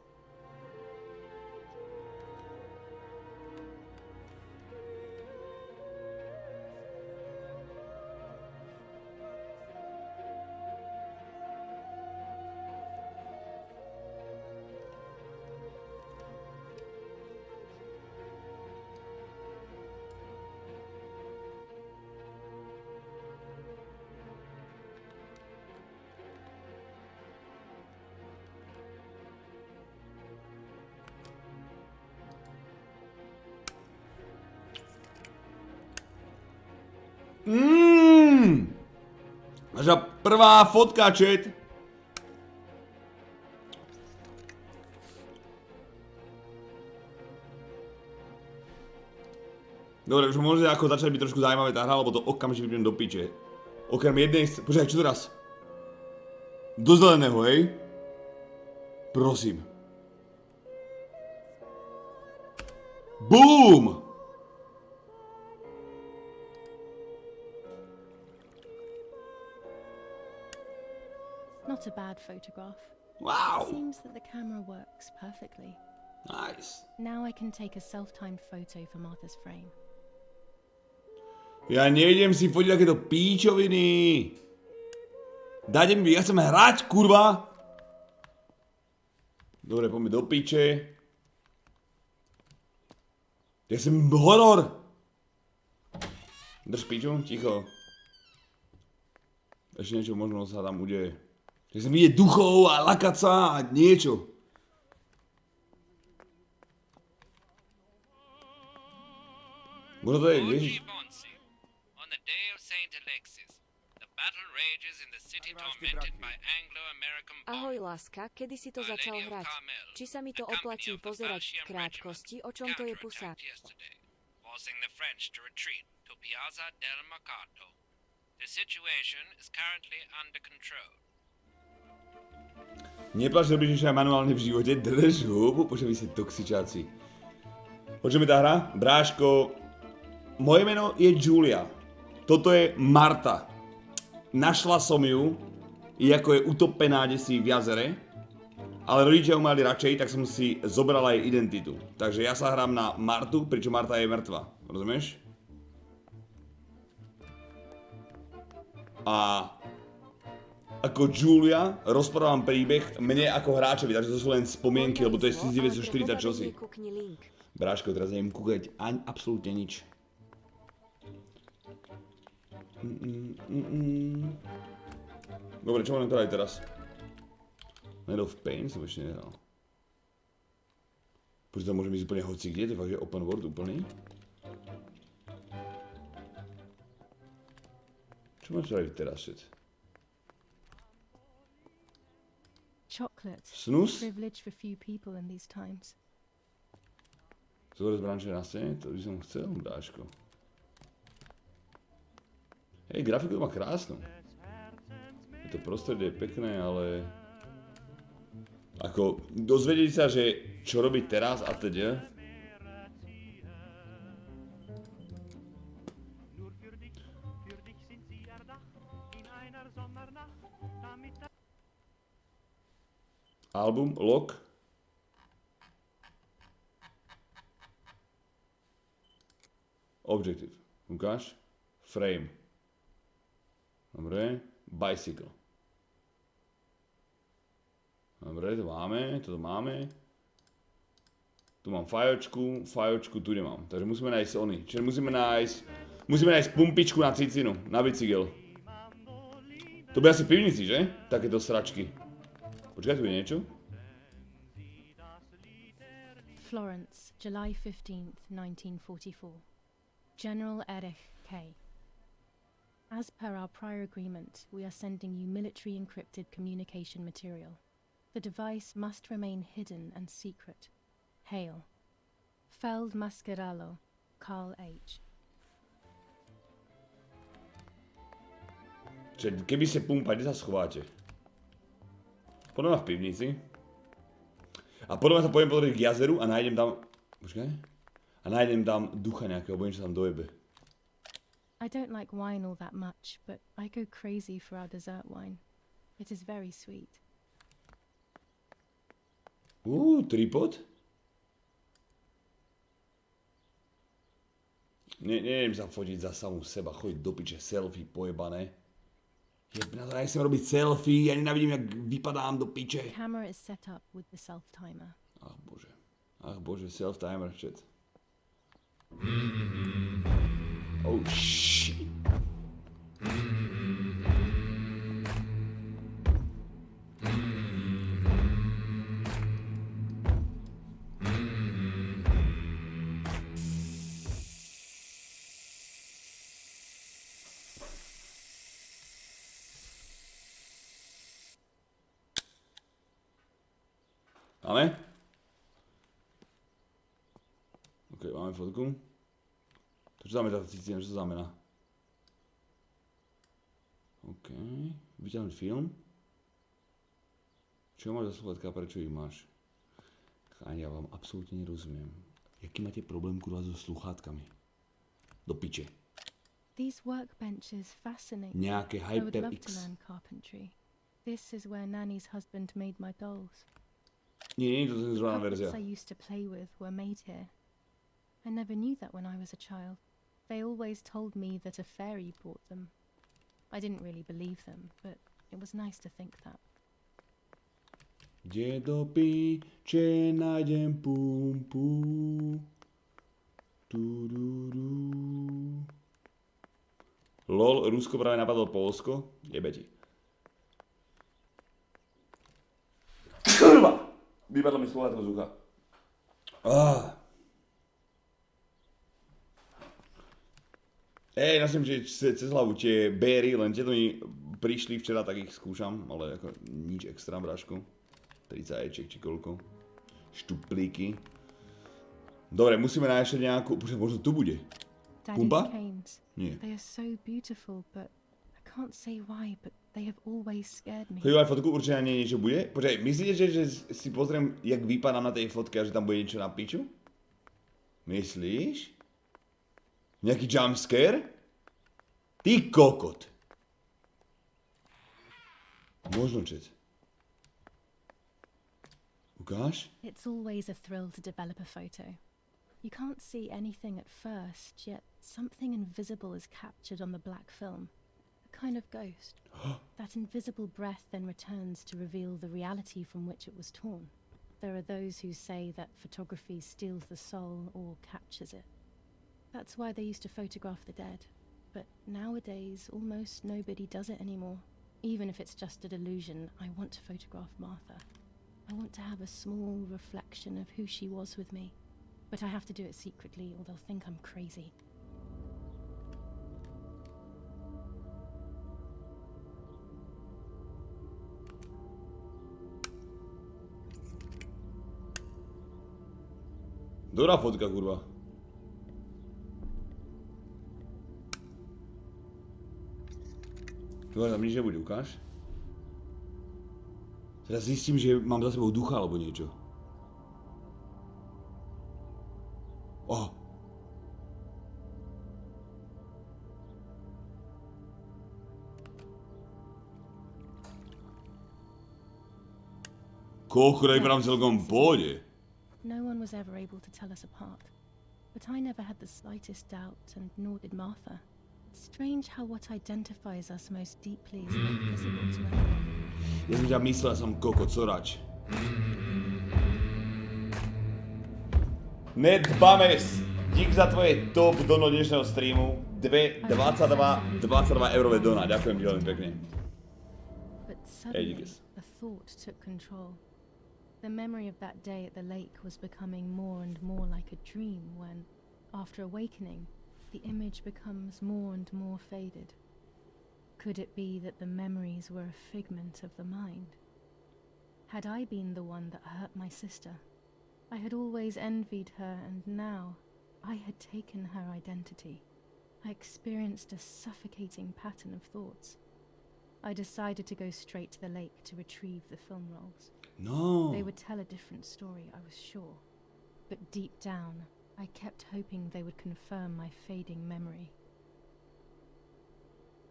Naša prvá fotka, chat. Dobre, už môže ako začať byť trošku zaujímavé tá hra, lebo to okamžite vypnem do piče. Okrem jednej... Počkaj, čo teraz? Do zeleného, hej? Prosím. Boom! Not a bad photograph. Wow! It seems that the camera works perfectly. Nice. Now I can take a self-timed photo for Martha's frame. Ja nejdem si fotiť takéto píčoviny. Dajte mi, ja chcem hrať, kurva. Dobre, poďme do piče. Ja chcem horor. Drž piču, ticho. Ešte niečo možno sa tam udeje. Ja chcem vidieť duchov a lakať sa a niečo. Možno to je, vieš? Ahoj láska, kedy si to začal hrať? Či sa mi to oplatí pozerať v krátkosti, o čom to je pusa? Neplač, robíš ešte aj manuálne v živote, drž hubu, počkaj, vy ste toxičáci. O čom je tá hra? Bráško, moje meno je Julia. Toto je Marta. Našla som ju, ako je utopená desi v jazere, ale rodičia ju mali radšej, tak som si zobral jej identitu. Takže ja sa hrám na Martu, pričom Marta je mŕtva. Rozumieš? A ako Julia rozprávam príbeh mne ako hráčovi, takže to sú len spomienky, lebo to je 1940 čosi. Bráško, teraz neviem kúkať ani absolútne nič. Dobre, čo mám teda aj teraz? Night of Pain som ešte nehral. Počkaj, to môže byť úplne hoci kde, to je fakt, že open world úplný. Čo mám teda aj teraz, shit? Chocolate. Snus? Privilege for few people in these times. Zore zbranče na scéne, to by som chcel, bráško. Hej, grafiku to má krásnu. Je to prostredie pekné, ale... Ako, dozvedieť sa, že čo robiť teraz a teda. Album, lock. Objective. Ukáž. Frame. Dobre. Bicycle. Dobre, to máme, toto máme. Tu mám fajočku tu nemám. Takže musíme nájsť ony. Čiže musíme nájsť pumpičku na cicinu, na bicykel. To bude asi v pivnici, že? Takéto sračky. Počkaj, tu je niečo? Florence, July 15th, 1944. General Erich K. As per our prior agreement, we are sending you military encrypted communication material. The device must remain hidden and secret. Hail. Feld Mascheralo, Carl H. Čiže keby ste pumpa, kde sa schováte? Podľa mňa v pivnici. A podľa mňa sa pojem pozrieť k jazeru a nájdem tam... Počkaj. A nájdem tam ducha nejakého, bo niečo tam dojebe. I don't like wine all that much, but I go crazy for our dessert wine. It is very sweet. Tripod? Neviem sa fotiť za samú seba, chodiť do piče, selfie pojebané. Jebna, ja chcem robiť selfie, ja nenávidím, jak vypadám do piče. The camera is set up with the self-timer. Ach bože, self-timer, shit. Oh shit. Máme? OK, máme fotku. To čo znamená táto cítim, čo to znamená? OK, vyťahnuť film. Čo máš za sluchátka, prečo ich máš? Cháň, ja vám absolútne nerozumiem. Jaký máte problém, kurva, so sluchátkami? Do piče. These workbenches fascinate me. Nejaké I would love to HyperX. learn carpentry. This is where Nanny's husband made my dolls. Nie je to zrovna verzia. Puppets I used to play with were made here. I never knew that when I was a child. They always told me that a fairy brought them. I didn't really believe them, but it was nice to think that. Kde do piče nájdem pumpu? LOL, Rusko práve napadlo Poľsko? Jebe ti. Kurva! Vypadlo mi slúchadko z ucha. Nosím cez hlavu tie béry, len tieto mi prišli včera, tak ich skúšam, ale ako nič extra, brášku. 30 eček či koľko. Štuplíky. Dobre, musíme nájsť nejakú, možno tu bude. Pumpa? Nie. They are so beautiful, but I can't say why, but they have always scared me. Chodí fotku, určite na nej niečo bude. Počkaj, myslíte, že si pozriem, jak vypadám na tej fotke a že tam bude niečo na piču? Myslíš? Nejaký jumpscare? Ty kokot. Možno, čet. Ukáž? It's always a thrill to develop a photo. You can't see anything at first, yet something invisible is captured on the black film. A kind of ghost. That invisible breath then returns to reveal the reality from which it was torn. There are those who say that photography steals the soul or captures it. That's why they used to photograph the dead. But nowadays, almost nobody does it anymore. Even if it's just a delusion, I want to photograph Martha. I want to have a small reflection of who she was with me. But I have to do it secretly or they'll think I'm crazy. Dobrá fotka, kurva. Dobre, tam nič nebude, ukáž. Teraz zistím, že mám za sebou ducha alebo niečo. Koľko, vypadám celkom v pohode. No one was ever able to tell us apart. But I never had the slightest doubt, and nor did Martha. It's strange how what identifies us most deeply is not visible to anyone. Ja som ťa myslel, som kokot, sorač. Nedbames! Dík za tvoje top dono dnešného streamu. 22 eurové dona. Ďakujem ti veľmi pekne. But suddenly, a thought took control. The memory of that day at the lake was becoming more and more like a dream when, after awakening, the image becomes more and more faded. Could it be that the memories were a figment of the mind? Had I been the one that hurt my sister? I had always envied her, and now I had taken her identity. I experienced a suffocating pattern of thoughts. I decided to go straight to the lake to retrieve the film rolls. No. They would tell a different story, I was sure. But deep down, I kept hoping they would confirm my fading memory.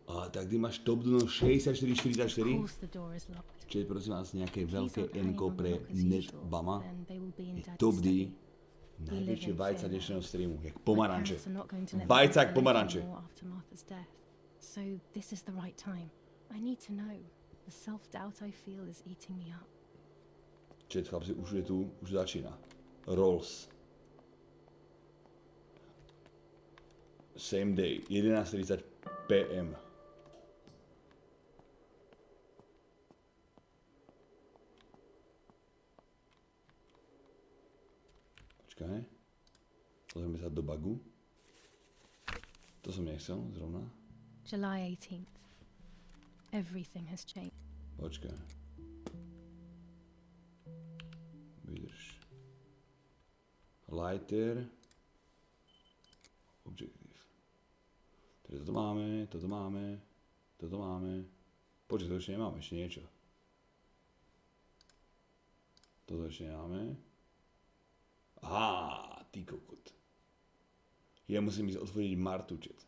A tak ty máš top do 64-44. Of course the door is locked. Čiže prosím vás, nejaké Keys veľké aren't hanging enko on the pre lock as net usual, bama. then they will be in Je Daddy's top D. study. Najväčšie vajca dnešného streamu. Jak My pomaranče. parents are not going to let me Vajca jak into the lake pomaranče. anymore after Martha's death. So this is the right time. I need to know. The self-doubt I feel is eating me up. Čiže chlapci, už je tu, už začína. Rolls. Same day, 11:30 PM. Počkaj. Pozrieme sa do bugu. To som nechcel, zrovna. July 18th. Everything has changed. Počkaj. Vydrž. Lighter. Objective. Takže toto máme, toto máme, toto máme. Počkaj, to ešte nemáme, ešte niečo. Toto ešte nemáme. Á, ty kokot. Ja musím ísť otvoriť Martu, chat.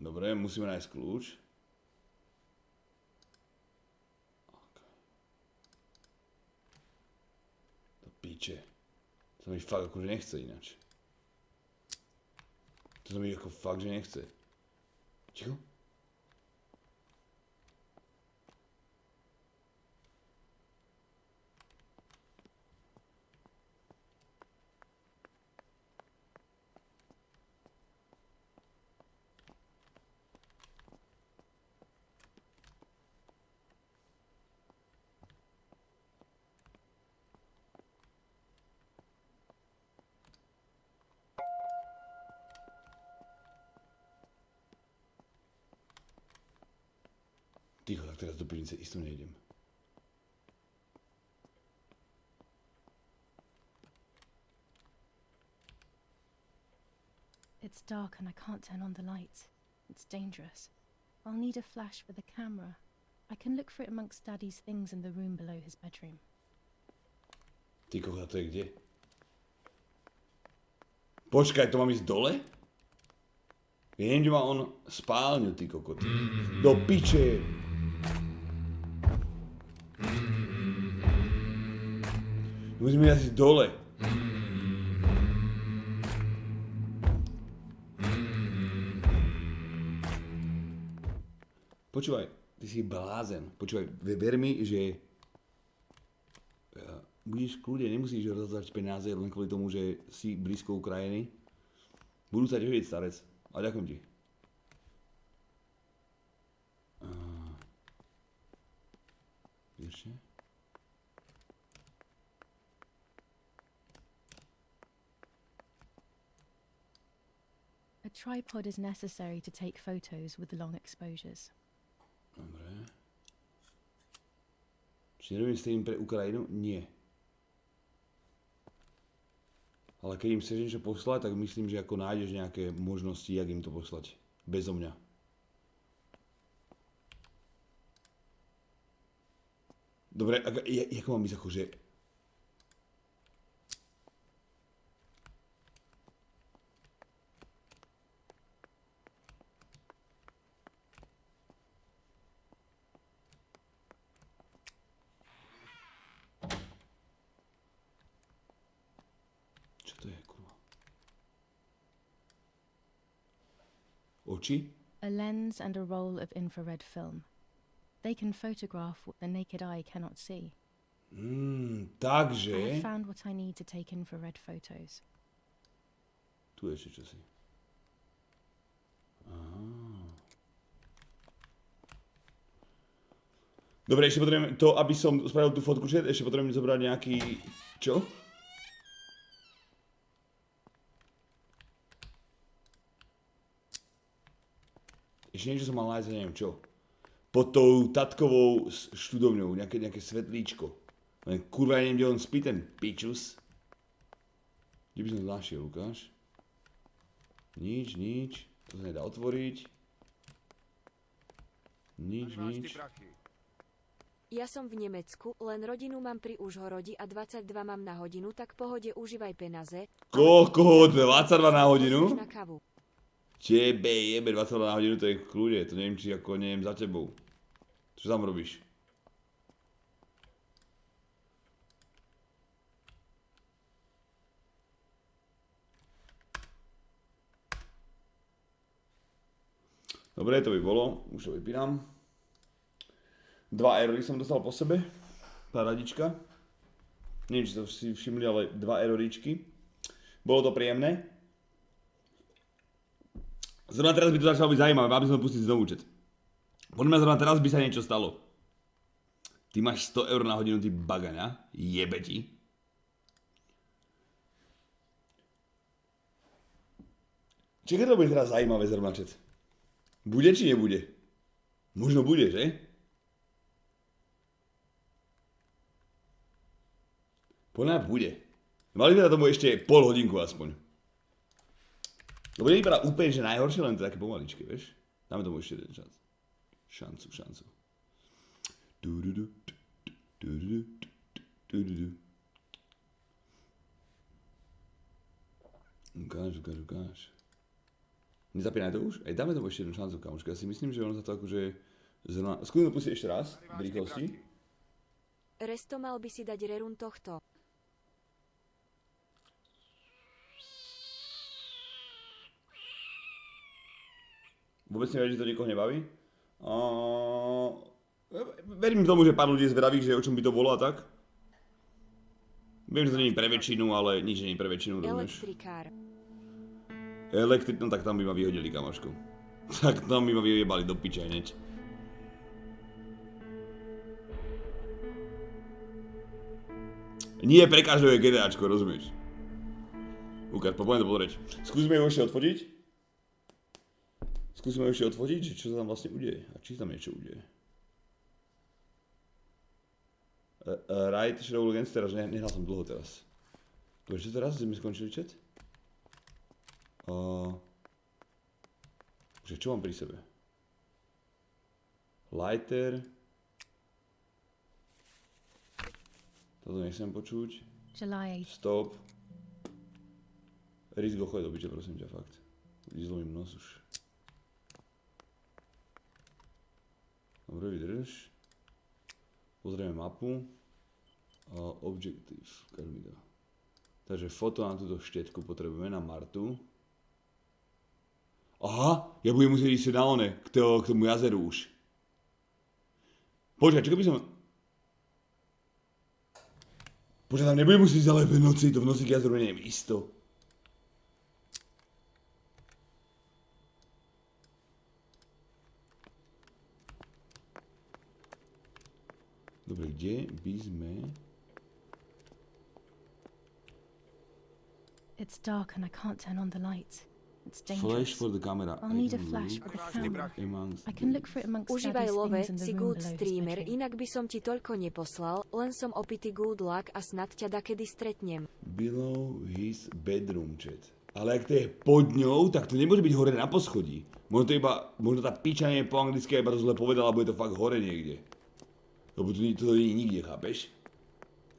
Dobre, musíme nájsť kľúč. Okay. To piče. To sa mi fakt akože nechce ináč. To sa mi ako fakt, že nechce. Ticho? Ticho, tak teraz do pivnice isto nejdem. It's dark and I can't turn on the lights. It's dangerous. I'll need a flash for the camera. I can look for it amongst Daddy's things in the room below his bedroom. Ty kokot, to je kde? Počkaj, to mám ísť dole? Viem, že má on spálňu, ty kokot. Do piče! Musíme ísť dole. Počúvaj, ty si blázen. Počúvaj, ver mi, že budeš v kľude, nemusíš rozdávať peniaze len kvôli tomu, že si blízko Ukrajiny. Budú sa tešiť, starec. A ďakujem ti. Ešte? A tripod is necessary to take photos with long exposures. Dobre. Či nerobím stream pre Ukrajinu? Nie. Ale keď im chceš niečo poslať, tak myslím, že ako nájdeš nejaké možnosti, jak im to poslať. Bezo mňa. Dobre, ako mám ísť akože... Oči? A lens and a roll of infrared film. They can photograph what the naked eye cannot see. Takže... I have found what I need to take infrared photos. Tu je ešte čosi. Dobre, ešte potrebujem to, aby som spravil tú fotku, ešte potrebujem zobrať nejaký... Čo? Ešte niečo som mal nájsť, neviem čo. pod tou tatkovou študovňou, nejaké svetlíčko. Len kurva, ja neviem, kde on spí, ten pičus. Kde by som to našiel, Lukáš? Nič. To sa nedá otvoriť. Nič. Ja som v Nemecku, len rodinu mám pri Užhorodi a 22 mám na hodinu, tak pohode užívaj penaze. Koľko? 22 na hodinu? Na kavu. Tebe jebe 22 na hodinu, to je v kľude, to neviem, či ako neviem za tebou. Čo tam robíš? Dobre, to by bolo, už to vypínam. 2 erory som dostal po sebe, tá radička. Neviem, či to si všimli, ale 2 eroričky. Bolo to príjemné. Zrovna teraz by to začalo byť zaujímavé, aby sme pustiť znovu chat. Podľa mňa zrovna teraz by sa niečo stalo. Ty máš 100 eur na hodinu, ty bagaňa, jebe ti. Čakaj, to bude teraz zaujímavé zrovna chat. Bude či nebude? Možno bude, že? Podľa mňa bude. Mali by na tomu ešte pol hodinku aspoň. To bude vypadá úplne, že najhoršie, len to také pomaličké, vieš? Dáme tomu ešte jeden šancu. Šancu. Ukáž. Nezapínaj to už? Dáme tomu ešte jednu šancu, kamoška. Ja si myslím, že ono sa to akože... Skúsim to pustiť ešte raz, v rýchlosti. Resto, mal by si dať rerun tohto. Vôbec neviem, že to niekoho nebaví. Verím tomu, že pár ľudí je zvedavých, že o čom by to bolo a tak. Viem, že to nie je pre väčšinu, ale nič nie je pre väčšinu, rozumieš? Elektrikár. No tak tam by ma vyhodili, kamošku. Tak tam by ma vyjebali do piče hneď. Nie pre každého je GTAčko, rozumieš? Ukáž, poďme to pozrieť. Skúsime ho ešte odfotiť. Že čo sa tam vlastne udeje. A či tam niečo udeje. Right, Shadow Legends, teraz nehral som dlho teraz. Dobre, čo teraz? Sme skončili chat? Čo mám pri sebe? Lighter. Toto nechcem počuť. Stop. Rizgo, choď do biče, prosím ťa, fakt. Zlomím nos už. Dobre, vydrž. Pozrieme mapu. Objective, ukáž mi to. Takže foto na túto štetku potrebujeme, na Martu. Aha, ja budem musieť ísť na one, k tomu jazeru už. Počkaj, čo keby som... Počkaj, tam nebudem musieť ísť ale v noci, to v noci k jazeru neviem isto. Dobre, kde by sme... It's dark and I can't turn on the lights. It's dangerous. Flash for the camera. I'll need a flash for the camera. I can look for it amongst Užívaj Daddy's love, things in the si room good below his streamer, bedroom. inak by som ti toľko neposlal, len som opitý good luck a snad ťa dakedy stretnem. Below his bedroom, chat. Ale ak to je pod ňou, tak to nemôže byť hore na poschodí. Možno tá piča nie je po anglicky, iba to zle povedala, alebo je to fakt hore niekde. Lebo to nie je nikde, chápeš?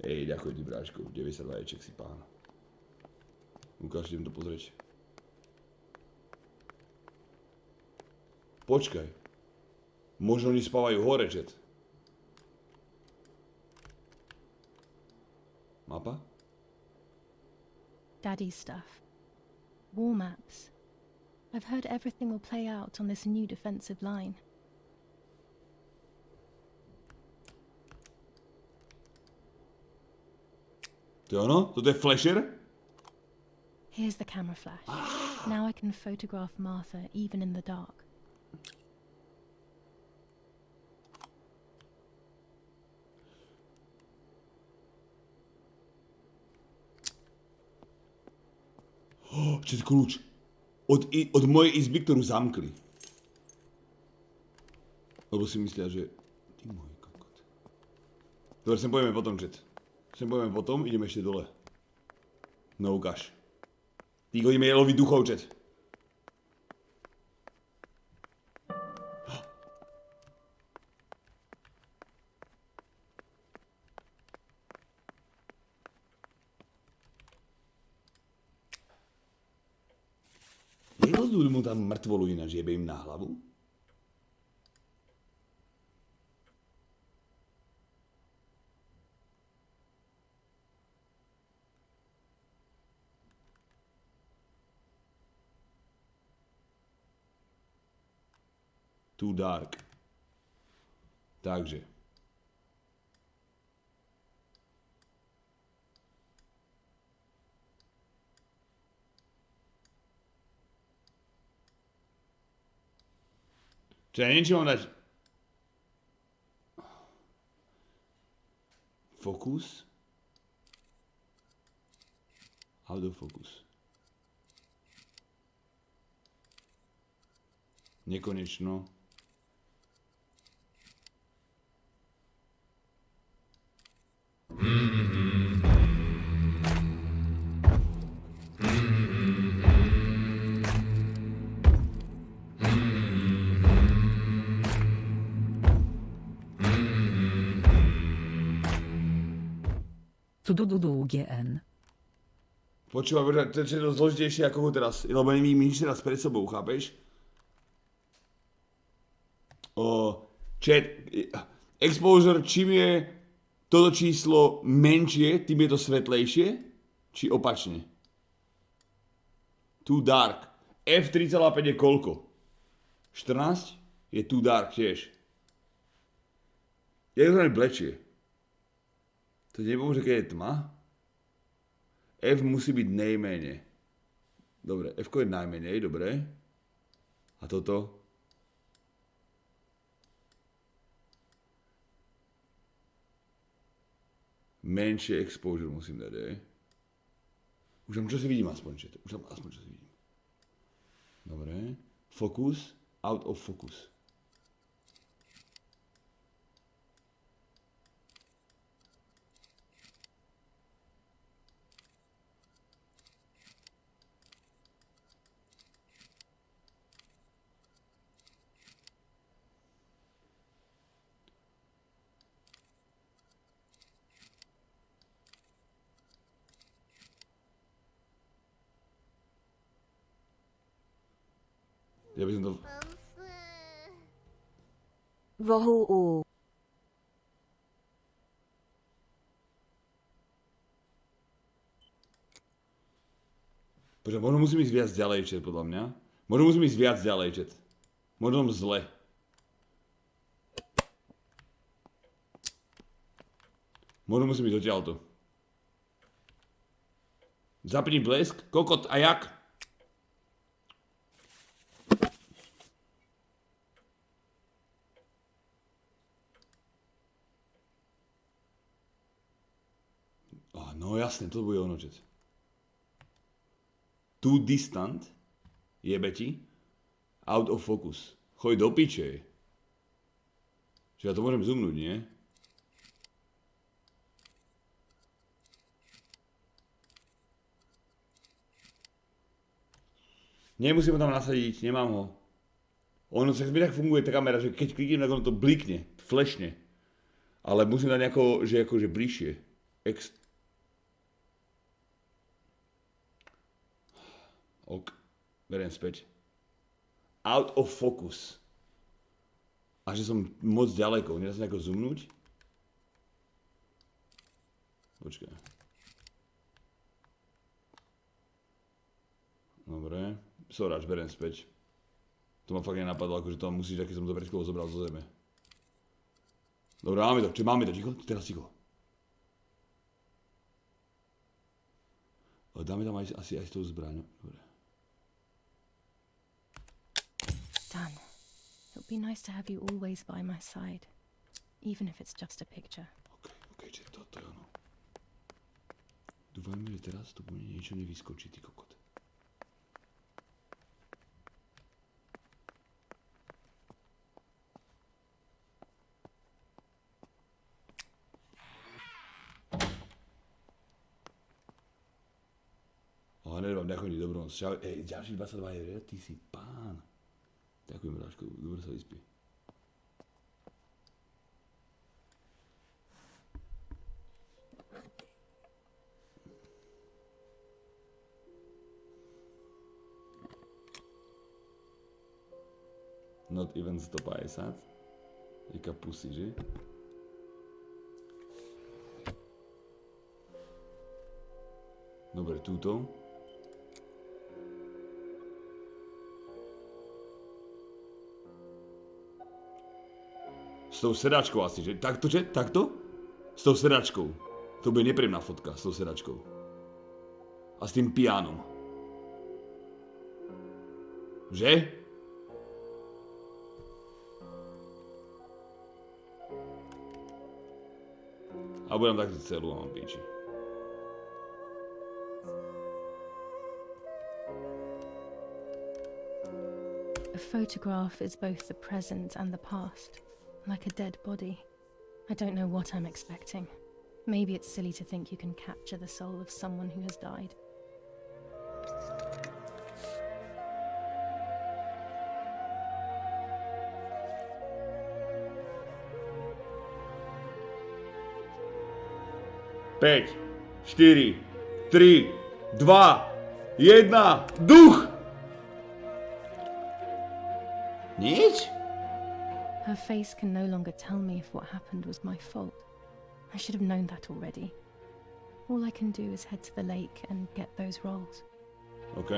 Ďakujem ti, bráško, 92 ječek si pán. Ukáž, idem to pozrieť. Počkaj. Možno oni spávajú hore, chat. Mapa? Daddy's stuff. War maps. I've heard everything will play out on this new defensive line. To je ono? Toto je flasher? Here's the camera flash. Now I can photograph Martha even in the dark. Čo je kľúč? Od mojej izby, ktorú zamkli. Lebo si myslia, že... Ty môj kokot. Dobre, sem pojeme potom, chat. Sem pojeme potom, ideme ešte dole. No ukáž. Ty hodíme jelový duchov, chat. Nerozdujú mu tam mŕtvolu ináč, jebe im na hlavu? Too dark. Takže. Čiže ja neviem, či mám dať... Focus. Autofocus. Nekonečno. GN. Počúva, to je dosť zložitejšie ako ho teraz, lebo nevím nič teraz pred sebou, chápeš? Chat, exposure, čím je toto číslo menšie, tým je to svetlejšie, či opačne? Too dark. F3,5 je koľko? 14? Je too dark tiež. Je to blečie. To nepomôže, keď je tma. F musí byť najmenej. Dobre, F je najmenej, dobre. A toto? Menšie exposure musím dať, Už tam čo si vidím aspoň, Už tam aspoň čo si vidím. Dobre. Focus, out of focus. Ja by som to... Vohu. Počkaj, možno musím ísť viac ďalej, chat, podľa mňa. Možno musím ísť viac ďalej, chat. Možno zle. Možno musím ísť odtiaľto. Zapni blesk, kokot a jak? No jasne, to bude ono, chat. Too distant, jebe ti, out of focus. Choď do piče. Čiže ja to môžem zoomnúť, nie? Nemusím ho tam nasadiť, nemám ho. Ono sa mi tak funguje tá kamera, že keď kliknem, tak ono to blikne, flashne. Ale musím dať nejako, že akože bližšie. Ok, beriem späť. Out of focus. A že som moc ďaleko, nedá sa nejako zoomnúť? Počkaj. Dobre, soráč, beriem späť. To ma fakt nenapadlo, akože to musíš, aký som to pred chvíľou zobral zo zeme. Dobre, máme to, ticho? Teraz ticho. Dáme tam asi aj s tou zbraňou. Dobre. Dan, it would be nice to have you always by my side, even if it's just a picture. Okay, čiže toto je ono. Dúfajme, že teraz to bude niečo nevyskočí, ty kokot. ďakujem ti dobronosť. Čau, ďalší 22 eur, ty si pán. Ďakujem, Bráško, dobre sa vyspí. Not even 150. Jaká pusy, že? Dobre, túto. S tou sedačkou asi, že? Takto, že? Takto? S tou sedačkou. To bude nepríjemná fotka s tou sedačkou. A s tým pianom. Že? A budem takto celú a mám píči. A photograph is both the present and the past, like a dead body. I don't know what I'm expecting. Maybe it's silly to think you can capture the soul of someone who has died. Päť, 4, 3, 2, 1, duch! Nič? Her face can no longer tell me if what happened was my fault. I should have known that already. All I can do is head to the lake and get those rolls. OK.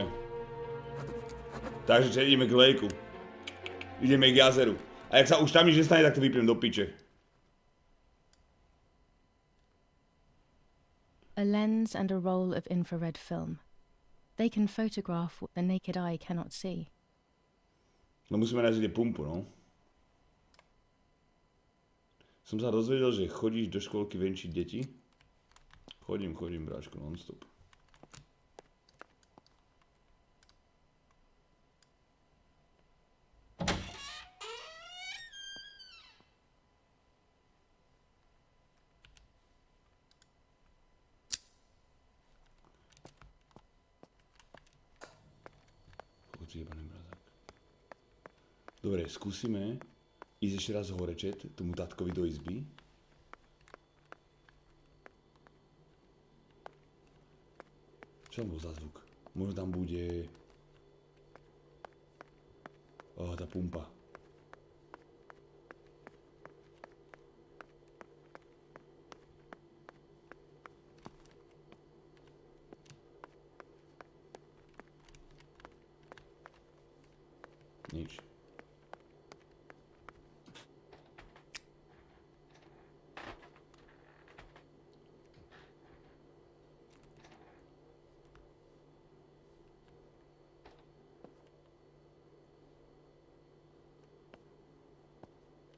Takže ideme k lejku. Ideme k jazeru. A jak sa už tam nič nestane, tak to vypnem do piče. A lens and a roll of infrared film. They can photograph what the naked eye cannot see. No musíme nájsť kde pumpu, no. Som sa dozvedel, že chodíš do školky venčiť deti. Chodím, bráčko, non-stop. Dobre, skúsime ísť ešte raz hore, čet, tomu tatkovi do izby. Čo tam bol za zvuk? Možno tam bude... tá pumpa. Nič.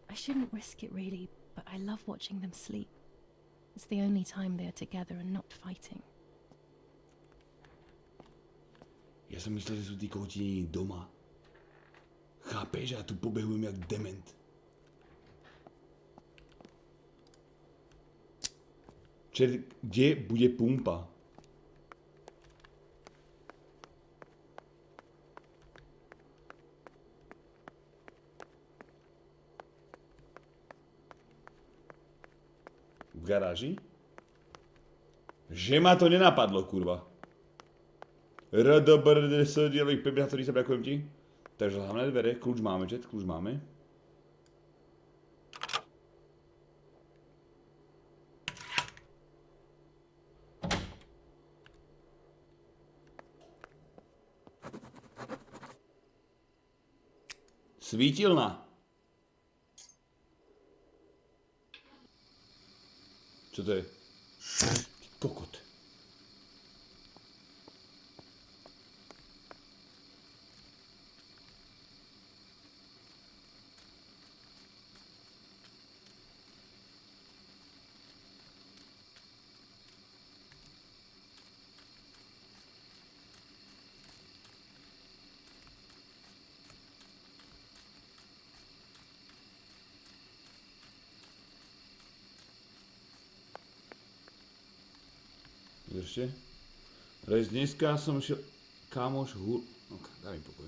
I shouldn't risk it really, but I love watching them sleep. It's the only time they are together and not fighting. Ja som myslel, že sú tí kohotí doma. Chápeš? A tu pobehujem jak dement. Kde bude pumpa? V garáži? Že ma to nenapadlo, kurva. Ďakujem ti. Takže hlavné dvere, kľúč máme, čet, kľúč máme. Svítilna. Čo to je? Kokot. Ešte. Dneska som šiel... Kámoš, Ok, daj mi pokoj.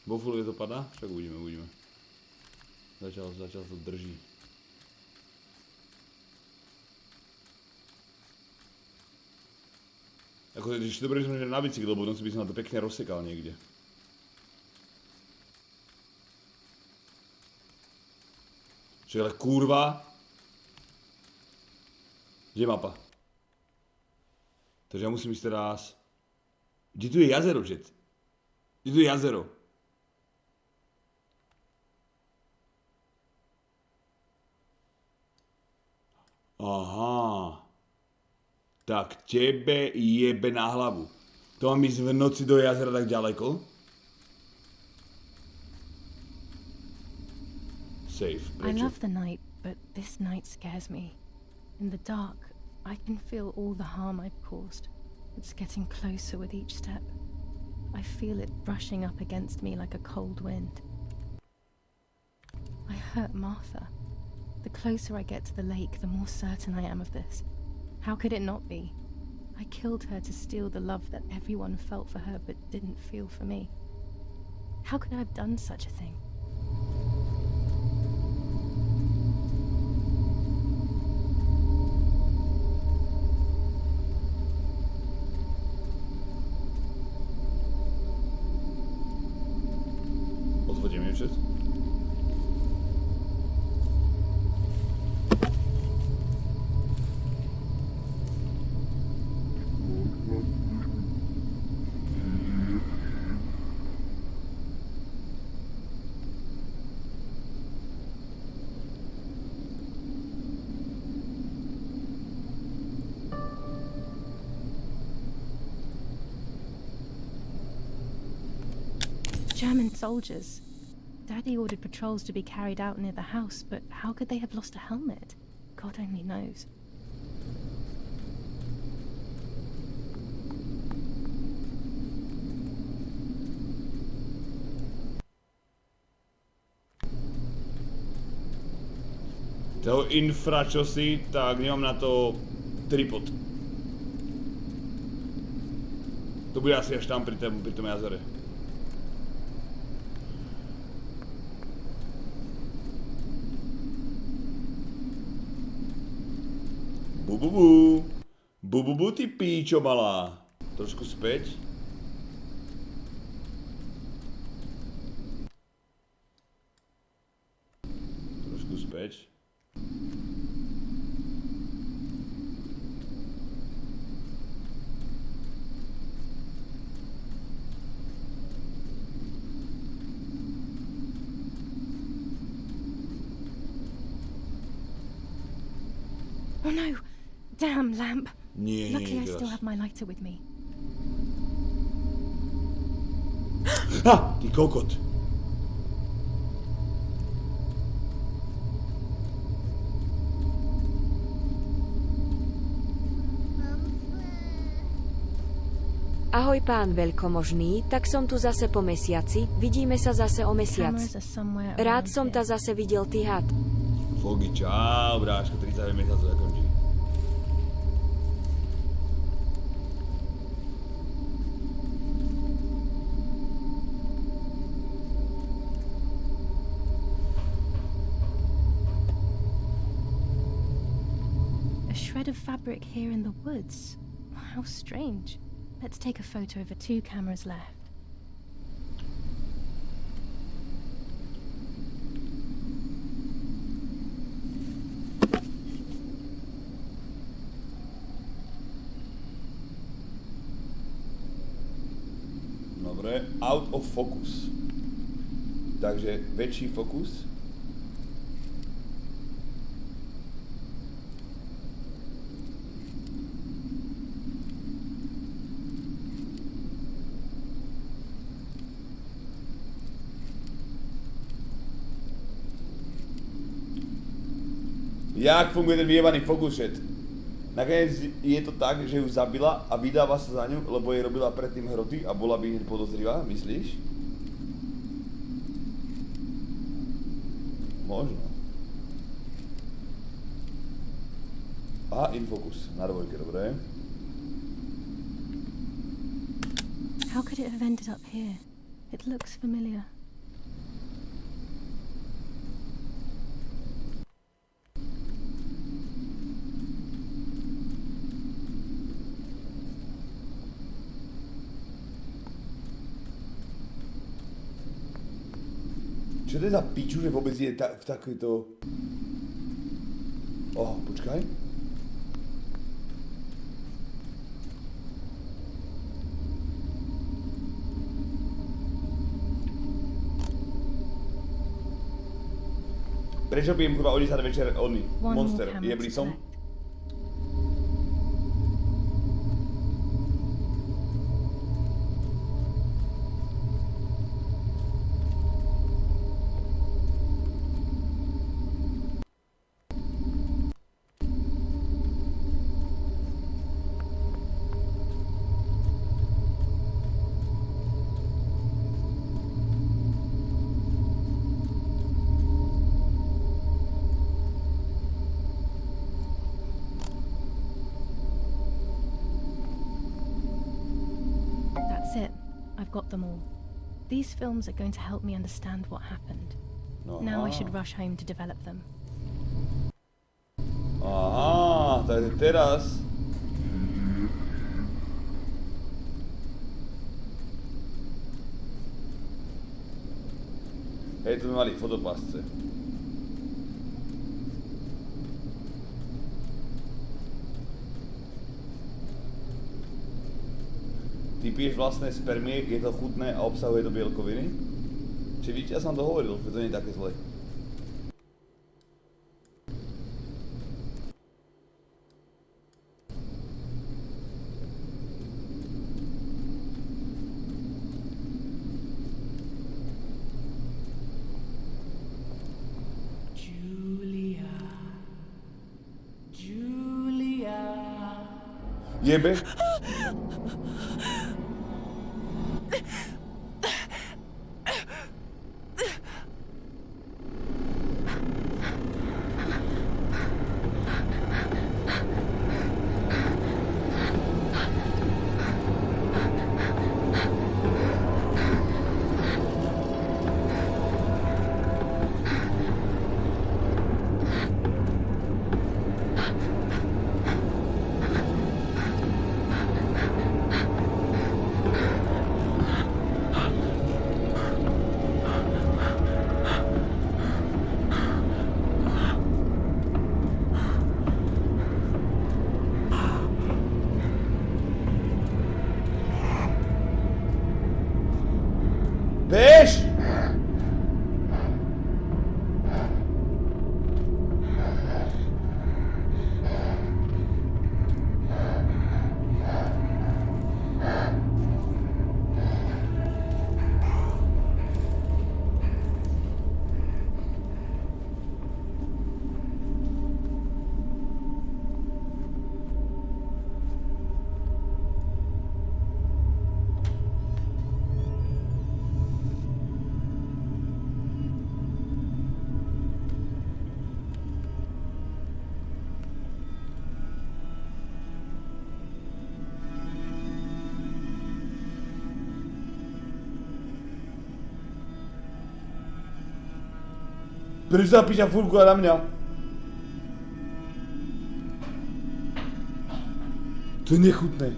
Vo full to padá? Však uvidíme. Začal to drží. Ako ešte dobre, že sme na bicykli, lebo potom by som na to pekne rozsekal niekde. Čiže ale kurva. Kde je mapa? Takže ja musím ísť teraz... Kde tu je jazero, Jet? Kde tu je jazero? Aha. Tak tebe jebe na hlavu. To mám ísť v noci do jazera tak ďaleko? Safe. I love the night, but this night scares me. In the dark, I can feel all the harm I've caused. It's getting closer with each step. I feel it brushing up against me like a cold wind. I hurt Martha. The closer I get to the lake, the more certain I am of this. How could it not be? I killed her to steal the love that everyone felt for her but didn't feel for me. How could I have done such a thing? Pozwolicie mi czytać? German soldiers. Daddy ordered patrols to be carried out near the house, but how could they have lost a helmet? God only knows. Toho infra čosi, tak nemám na to tripod. To bude asi až tam pri tom jazere. Bububu, ty píčo malá. Trošku späť. Trošku späť. Oh no! Damn lamp! Lucky I teraz. still have my lighter with me. Ha! Ty kokot! Ahoj pán veľkomožný, tak som tu zase po mesiaci, vidíme sa zase o mesiac. Cameras are somewhere Rád around som here. ta zase videl ty had. Fogy, čau, bráško, 30 mesiacov zakončí. A shred of fabric here in the woods. How strange. Let's take a photo of the 2 cameras left. Dobre, out of focus. Takže väčší fokus. Jak funguje ten vyjebaný focus shit? Nakoniec je to tak, že ju zabila a vydáva sa za ňu, lebo jej robila predtým hroty a bola by hneď podozrivá, myslíš? Možno. Aha, infokus. Na dvojke, dobre. How could it have ended up here? It looks familiar. Čo to je za piču, že vôbec je v takejto... počkaj. Prečo by im kurva o 10 večer monster? Jebli som? That's it. I've got them all. These films are going to help me understand what happened. Now I should rush home to develop them. Aha, takže teraz... Hej, tu sme mali fotopasce. Ty piješ vlastné spermie, je to chutné a obsahuje to bielkoviny? Čiže vidíte, ja som to hovoril, že to nie je také zlé. Jebe? Bež! Prečo sa píša furt na mňa? To je nechutné.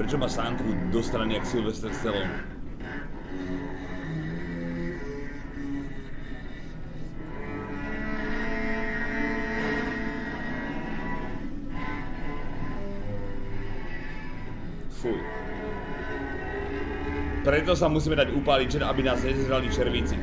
Prečo má sánku do strany jak Sylvester Stallone? Fuj. Preto sa musíme dať upáliť, aby nás nezžrali červíci.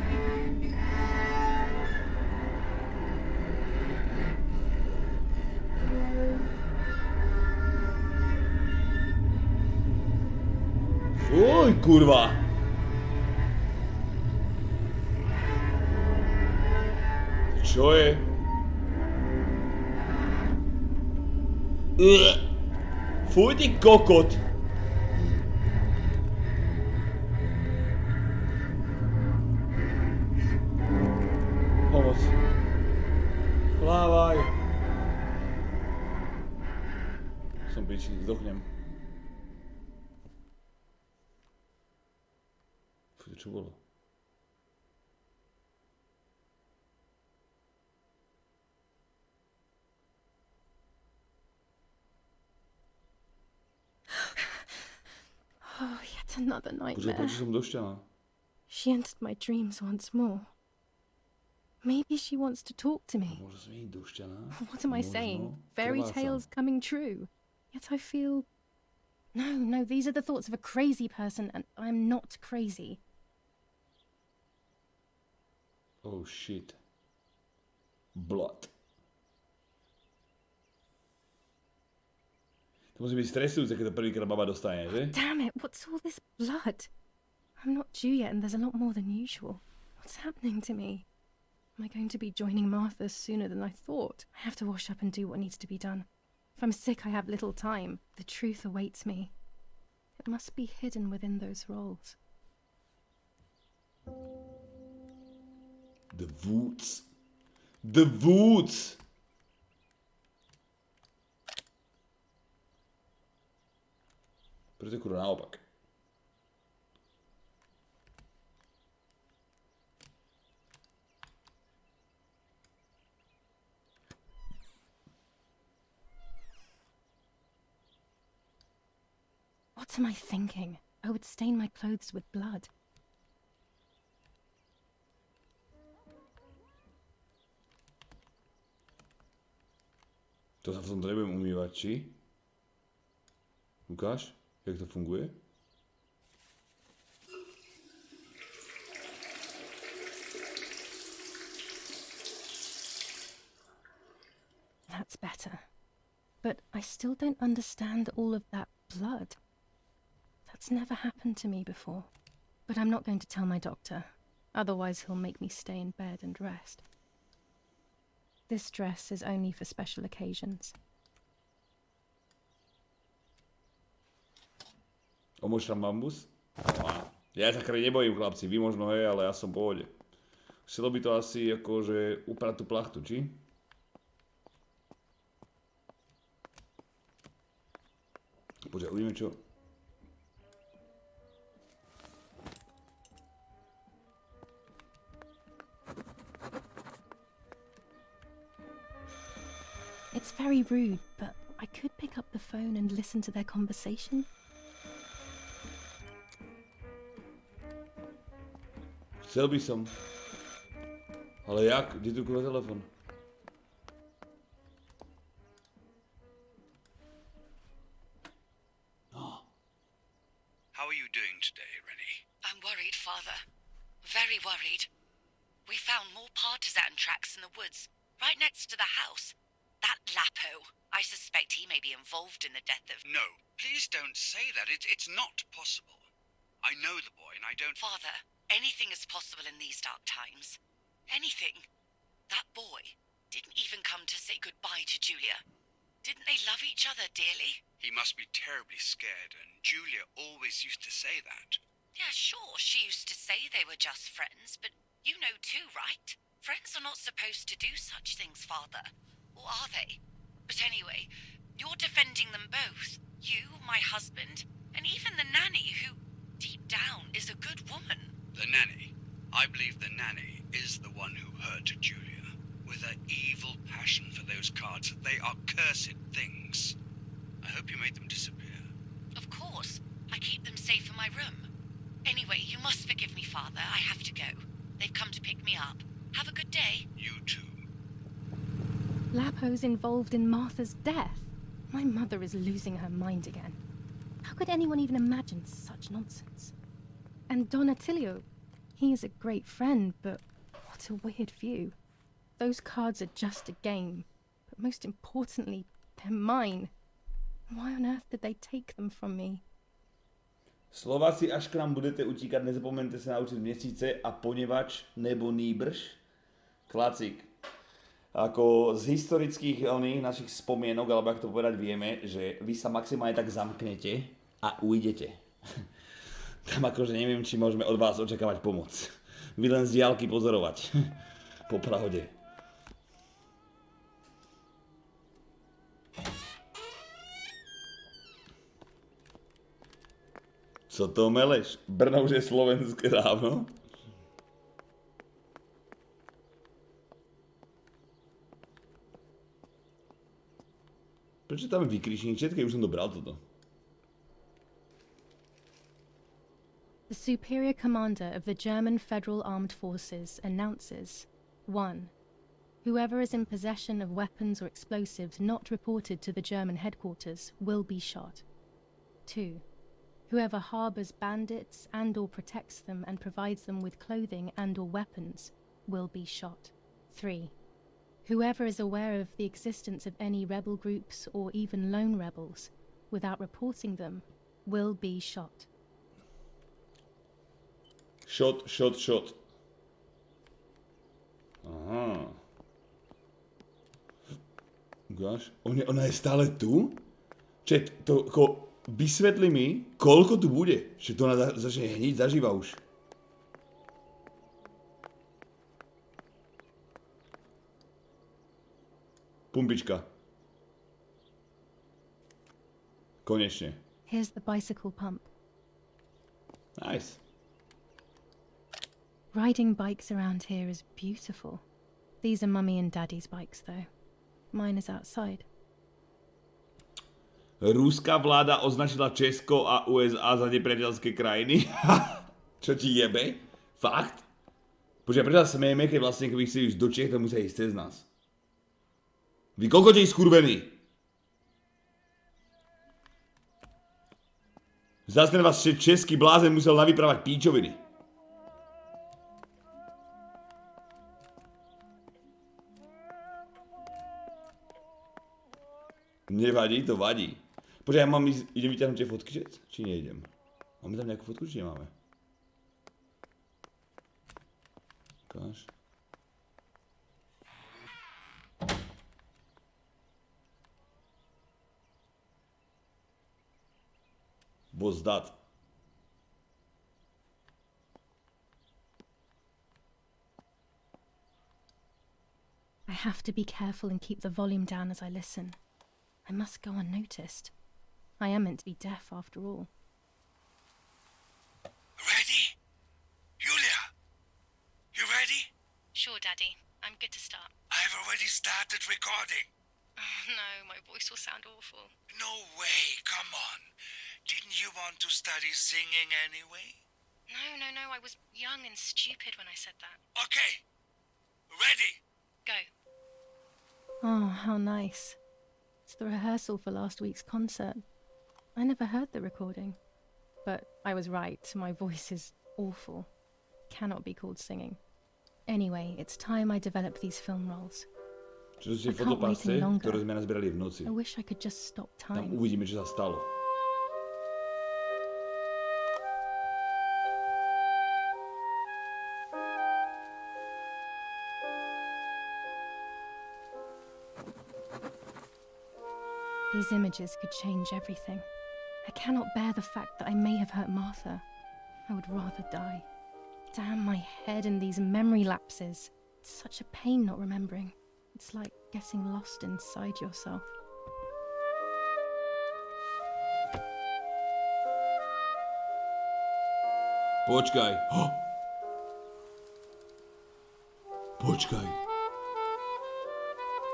Fuj, kurva. Čo je? Fuj, ty kokot. Pomoc. Plávaj. Som piči, zdochnem. Fuj, čo bolo? Oh, yet another nightmare. Prečo som došťaná? She entered my dreams once more. Maybe she wants to talk to me. Môže som jej došťaná? What am I saying? Fairy tales coming true. Yet I feel... No, these are the thoughts of a crazy person, and I'm not crazy. Oh shit. Blood. To musí byť stresujúce, keď to prvýkrát baba dostane, že? Damn it, what's all this blood? I'm not due yet and there's a lot more than usual. What's happening to me? Am I going to be joining Martha sooner than I thought? I have to wash up and do what needs to be done. If I'm sick, I have little time. The truth awaits me. It must be hidden within those rolls. The Woods. The Woods! Preto je kurva naopak. What am I thinking? I would stain my clothes with blood. To sa v tomto nebudem umývať, či? Ukáž, jak to funguje? That's better. But I still don't understand all of that blood. That's never happened to me before. But I'm not going to tell my doctor. Otherwise he'll make me stay in bed and rest. This dress is only for special occasions. Omočám bambus? Ja sa kraj nebojím, chlapci, vy možno hej, ale ja som v pohode. Chcelo by to asi akože uprať tú plachtu, či? Počkaj, uvidíme čo. It's very rude, but I could pick up the phone and listen to their conversation. Chcel by som. Ale jak? Kde tu kurva telefon? How are you doing today, Rennie? I'm worried, Father. Very worried. We found more partisan tracks in the woods, right next to the house. That Lapo, I suspect he may be involved in the death of... No, please don't say that. It's not possible. I know the boy and I don't... Father, anything is possible in these dark times. Anything. That boy didn't even come to say goodbye to Julia. Didn't they love each other dearly? He must be terribly scared, and Julia always used to say that. Yeah, sure, she used to say they were just friends, but you know too, right? Friends are not supposed to do such things, Father. Or are they? But anyway, you're defending them both. You, my husband, and even the nanny who, deep down, is a good woman. The nanny? I believe the nanny is the one who hurt Julia. With her evil passion for those cards, they are cursed things. I hope you made them disappear. Of course. suppose involved in Martha's death. My mother is losing her mind again. How could anyone even imagine such nonsense? And Don Attilio, he is a great friend, but what a weird view. Those cards are just a game, but most importantly, they're mine. Why on earth did they take them from me? Slováci, až k nám budete utíkat, nezapomeňte se naučiť měsíce a poněvadž nebo nýbrž. Klacik. Ako z historických našich spomienok, alebo ak to povedať, vieme, že vy sa maximálne tak zamknete a ujdete. Tam akože neviem, či môžeme od vás očakávať pomoc. Vy len z diaľky pozorovať. Po pravde. Co to meleš? Brno už je slovenské dávno. Prečo tam je vykričníček, keď už som dobral toto? The superior commander of the German Federal Armed Forces announces 1. Whoever is in possession of weapons or explosives not reported to the German headquarters will be shot. 2. Whoever harbors bandits and or protects them and provides them with clothing and or weapons will be shot. 3. Whoever is aware of the existence of any rebel groups or even lone rebels without reporting them will be shot. Shot. Aha. Ukáž? Ona je stále tu? Čet, to vysvetli mi, koľko tu bude. Že to ona začne hniť zaživa už. Pumpička. Konečne. Here's the bicycle pump. Nice. Riding bikes around here is beautiful. These are Mummy and Daddy's bikes, though. Mine is outside. Ruská vláda označila Česko a USA za nepriateľské krajiny. Čo ti jebe? Fakt? Počkaj, prečo sa smejeme, keď vlastne keby chceli ísť do Čech, to musia ísť cez nás. Vy kokotej skurvení! Zas ten vás český blázen musel navyprávať píčoviny. Nevadí, to vadí. Počkaj, ja mám idem vyťahnuť tie fotky, či nejdem? Máme tam nejakú fotku, či nemáme? Ukáž. Was that? I have to be careful and keep the volume down as I listen. I must go unnoticed. I am meant to be deaf after all. Ready? Julia? You ready? Sure, Daddy. I'm good to start. I've already started recording. Oh, no, my voice will sound awful. No way, come on. Didn't you want to study singing anyway? No, I was young and stupid when I said that. Okay. Ready? Go. Oh, how nice. It's the rehearsal for last week's concert. I never heard the recording. But I was right, my voice is awful. Cannot be called singing. Anyway, it's time I develop these film roles. Čo sú tie fotopasce, ktoré sme nazbierali v noci. I wish I could just stop time. Tam uvidíme, čo sa stalo. These images could change everything. I cannot bear the fact that I may have hurt Martha. I would rather die. Damn my head and these memory lapses. It's such a pain not remembering. It's like getting lost inside yourself. Počkaj. Počkaj.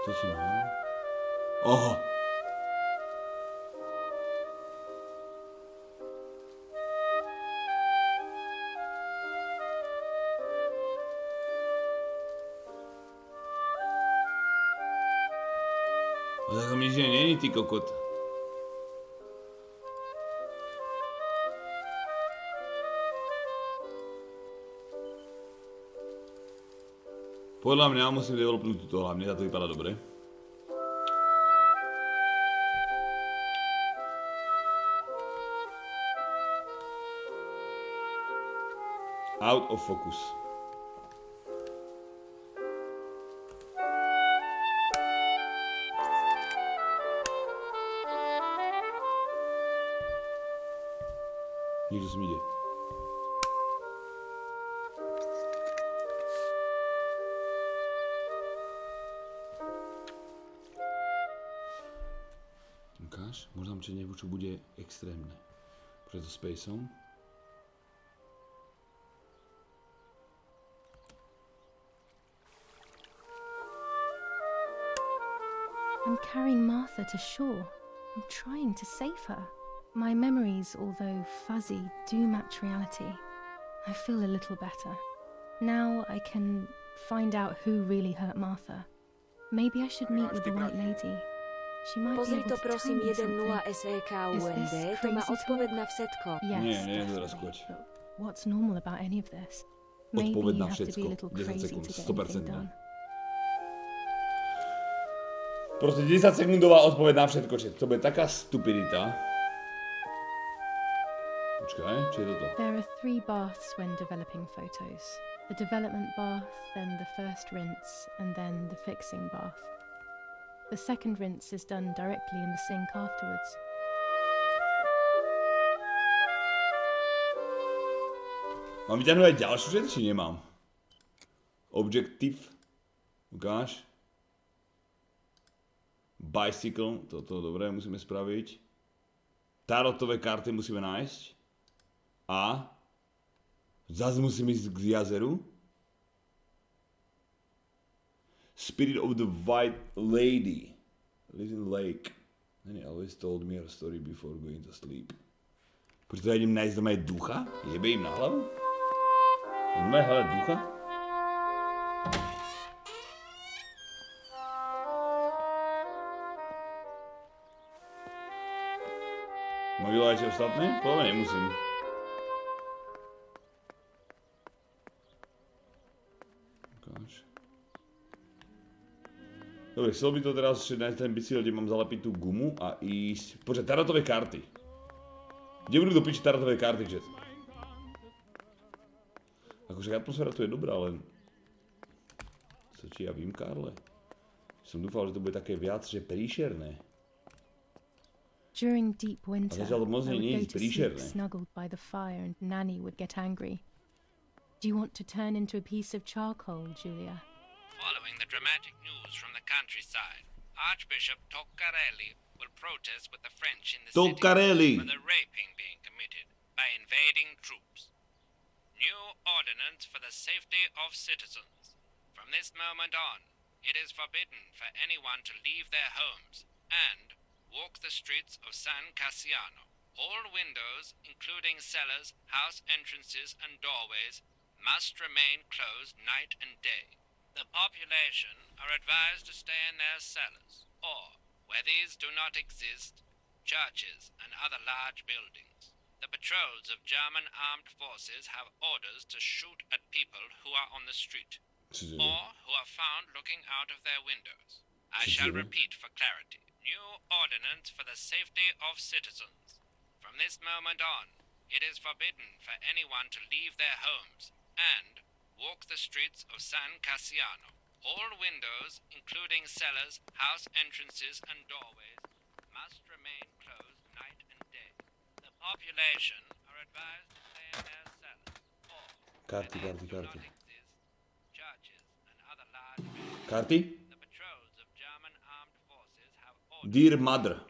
To si mám? Aha. Ale tam nič není, ty kokot. Podľa mňa musím developnúť túto hlavne, za to vypadá dobre. Out of focus. Niečo si mi ide. Ukáž, možno tam niečo bude extrémne. Preto spaceom. I'm carrying Martha to shore. I'm trying to save her. My memories, although fuzzy, do match reality. I feel a little better. Now I can find out who really hurt Martha. Maybe I should meet with the White Lady. She might Pozri be to able to prosím tell me something. 10 SEKUND, to má odpoveď na všetko. Yes, Nie, definitely. But what's normal about any of this? Maybe Odpoveď you na have to be a všetko. little 10 crazy sekúnd, to get 100%. anything done. Proste 10 sekundová odpoveď na všetko, čiže to bude taká stupidita. Počkaj, čo je toto? There are 3 baths when developing photos. The development bath, then the first rinse, and then the fixing bath. The second rinse is done directly in the sink afterwards. Mám vyťahnuť aj ďalšiu vec, či nemám? Objective. Ukáž. Bicycle, toto dobre, musíme spraviť. Tarotové karty musíme nájsť. A zase musím ísť k jazeru. Spirit of the White Lady lives in the lake. Nanny always told me her story before going to sleep. Preto ja idem nájsť doma aj ducha? Jebe im na hlavu? Ideme aj hľadať ducha? Mám vyvolať ešte ostatné? Podľa mňa nemusím. Ukáž. Dobre, chcel by to teraz ešte nájsť ten bicykel, kde mám zalepiť tú gumu a ísť... Počkaj, tarotové karty. Kde budú do piči tarotové karty, chat? Akože atmosféra tu je dobrá, len... Co či ja vím, Karle? Som dúfal, že to bude také viac, že príšerné. During deep winter, I would go to sleep príšerné. snuggled by the fire and Nanny would get angry. Do you want to turn into a piece of charcoal, Julia? Following the dramatic news from the countryside, Archbishop Toccarelli will protest with the French in the city for the raping being committed by invading troops. New ordinance for the safety of citizens. From this moment on, it is forbidden for anyone to leave their homes and walk the streets of San Cassiano. All windows, including cellars, house entrances and doorways, must remain closed night and day. The population are advised to stay in their cellars, or, where these do not exist, churches and other large buildings. The patrols of German armed forces have orders to shoot at people who are on the street, or who are found looking out of their windows. I shall repeat for clarity. New ordinance for the safety of citizens. From this moment on, it is forbidden for anyone to leave their homes and walk the streets of San Cassiano. All windows, including cellars, house entrances and doorways, must remain closed night and day. The population are advised to stay in their cellars, or Karty. exist, churches and other large buildings. Karty? The patrols of German armed forces have Dear Mother.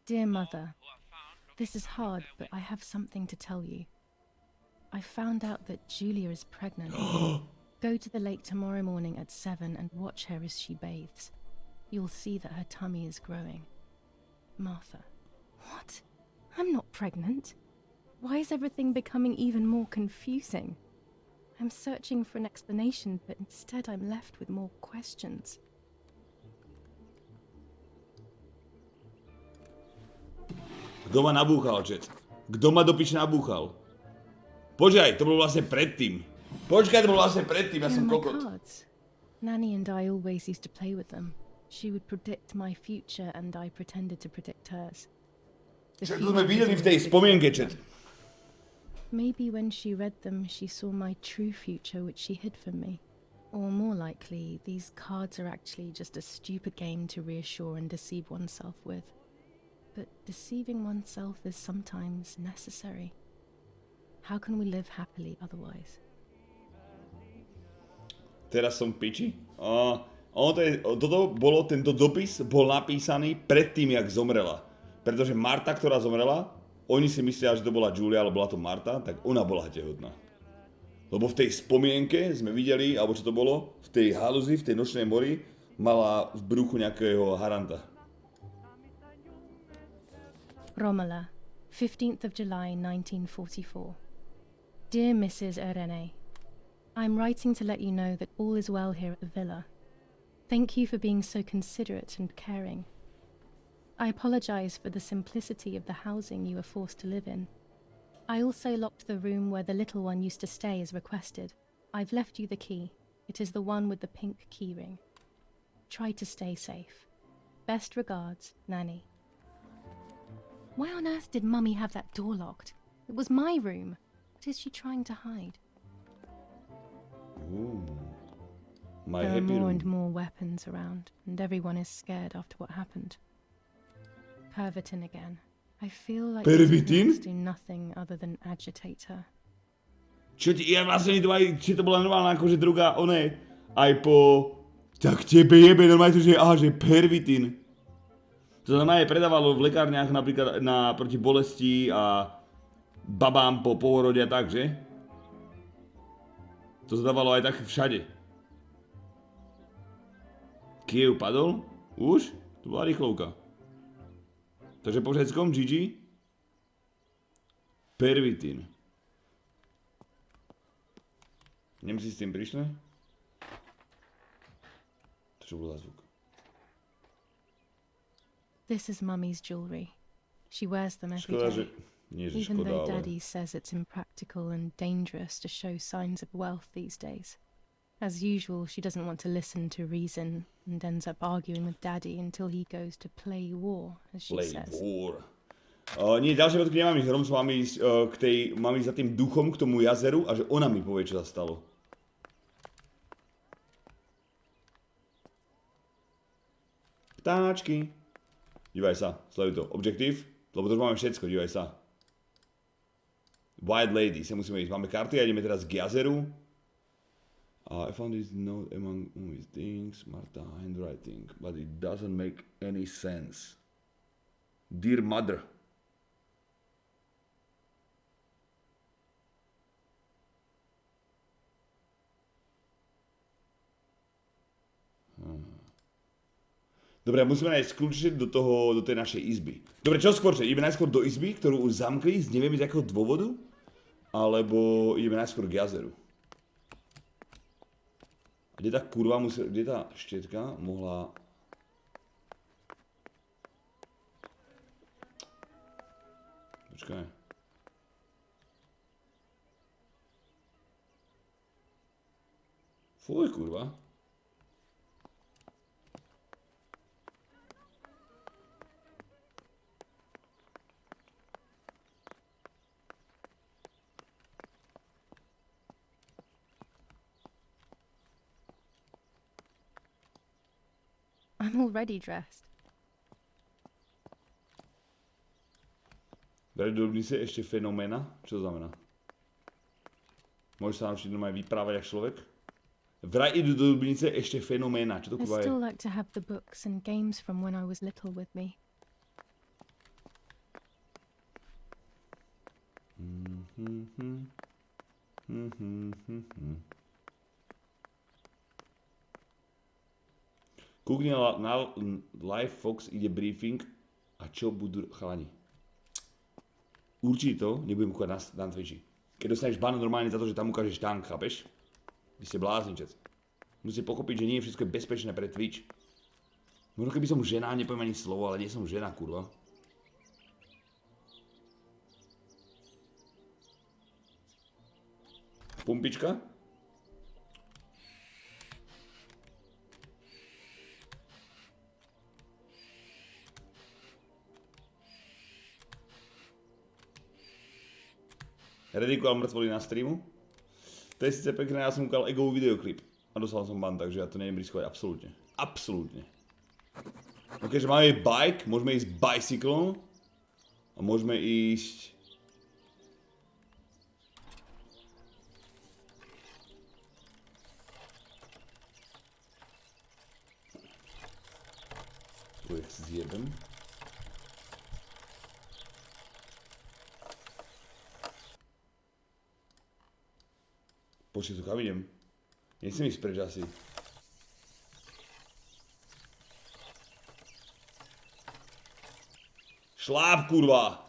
Dear Mother, this is hard, but I have something to tell you. I found out that Julia is pregnant. Go to the lake tomorrow morning at 7 and watch her as she bathes. You'll see that her tummy is growing. Martha. What? I'm not pregnant. Why is everything becoming even more confusing? I'm searching for an explanation, but instead I'm left with more questions. Kto ma nabúchal, chat? Kto ma do piče nabúchal? Počkaj, to bolo vlastne predtým. Počkaj, to bolo vlastne predtým, ja som kokot. Nanny and I always used to play with them. She would predict my future and I pretended to predict hers. Však to sme videli v tej spomienke, chat. Maybe when she read them, she saw my true future which she hid from me. Or more likely, these cards are actually just a stupid game to reassure and deceive oneself with. But deceiving oneself is sometimes necessary. How can we live happily otherwise? Teraz som v piči. Tento dopis bol napísaný predtým, jak zomrela. Pretože Marta, ktorá zomrela, oni si myslia, že to bola Julia, ale bola to Marta, tak ona bola tehotná. Lebo v tej spomienke sme videli, alebo čo to bolo, v tej haluzi, v tej nočnej mori, mala v bruchu nejakého haranta. Romola, 15th of July 1944. Dear Mrs. Irene, I'm writing to let you know that all is well here at the villa. Thank you for being so considerate and caring. I apologize for the simplicity of the housing you were forced to live in. I also locked the room where the little one used to stay as requested. I've left you the key. It is the one with the pink keyring. Try to stay safe. Best regards, Nanny. Why on earth did Mummy have that door locked? It was my room. What is she trying to hide? Ooh. My There are happy more room. and more weapons around, and everyone is scared after what happened. Pervitin again. I feel like Pervitin? these do nothing other than agitate her. Čo ti, ja vlastne to aj, či to bola normálna akože druhá, aj po... Tak tebe jebe, normálne to, že že Pervitin. To normálne predávalo v lekárniach napríklad proti bolesti a babám po pôrode a tak, že? To sa dávalo aj tak všade. Kiev padol? Už? To bola rýchlovka. Takže po všetkom, GG. Pervitin. Nemci s tým prišli? To čo bol za zvuk? This is Mummy's jewelry. She wears them every Škoda, day. že... Nie, že Even škoda, though ale... Daddy says it's impractical and dangerous to show signs of wealth these days. As usual, she doesn't want to listen to reason and ends up arguing with Daddy until he goes to play war, as she says. War. Nie, ďalšie fotky nemám ísť. Rom s vami k tej... Mám ísť za tým duchom, k tomu jazeru a že ona mi povie, čo sa stalo. Ptáčky. Dívaj sa, sleduj to. Objektív, lebo to už máme všetko, dívaj sa. Wild Lady, sa musíme ísť. Máme karty a ideme teraz k jazeru. I found this note among these things, Marta handwriting, but it doesn't make any sense. Dear mother. Dobre, musíme nájsť kľúče do tej našej izby. Dobre, čo skôr? Ideme najskôr do izby, ktorú už zamkli, neviem z akého dôvodu, alebo ideme najskôr k jazeru. Kde tá kurva kde tá štietka mohla... Počkaj. Fuj, kurva. I'm already dressed. Vraj do Dubnice ešte fenoména? Čo to znamená? Môžeš sa naučiť normálne vyprávať jak človek? Vraj idú do Dubnice ešte fenoména. Čo to I kurva je? still like to have the books and games from when I was little with me. Kúkni na Live Fox ide briefing a čo budú chalani. Určite to nebudem kúkať na Twitchi. Keď dostaneš ban normálne za to, že tam ukážeš tank, chápeš? Vy ste blázničec. Musíte pochopiť, že nie je všetko bezpečné pre Twitch. Možno keby som žena, nepoviem ani slovo, ale nie som žena, kurva. Pumpička. Redikoval mŕtvoly na streamu. To je síce pekné, ja som ukázal egový videoklip. A dostal som ban, takže ja to neviem riskovať absolútne. Absolútne. No keďže máme bike, môžeme ísť bicyklom. A môžeme ísť... Tu ich zjebem. Počkej, tu kam idem? Nechcem ísť preč asi. Šláp, kurva!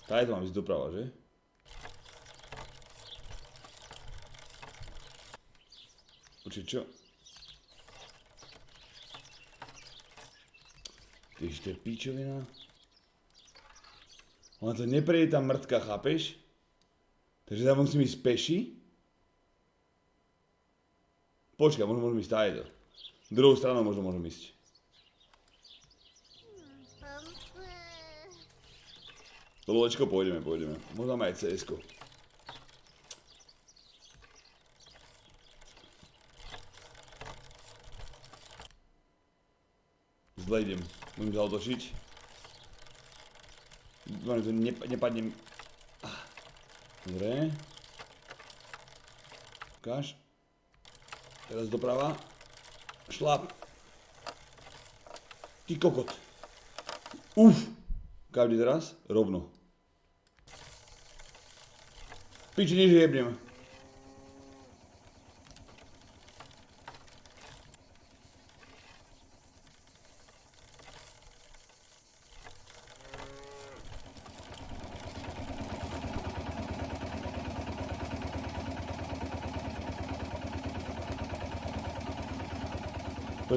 Tady to mám ísť doprava, že? Počkej, čo? Tyž, to je píčovina. Ona to neprejde tam mŕtka, chápeš? Takže tam musím ísť peši. Počkaj, možno môžem ísť tajto. Druhou stranou možno môžem ísť. To lolečko pôjdeme. Možno máme aj CS-ko. Zle idem. Musím sa otočiť. Dúfam, že to nepadnem. Dobre. Ukáž. Teraz doprava. Šlap. Ty kokot. Uf. Kam ide teraz? Rovno. Piči, nič jebnem.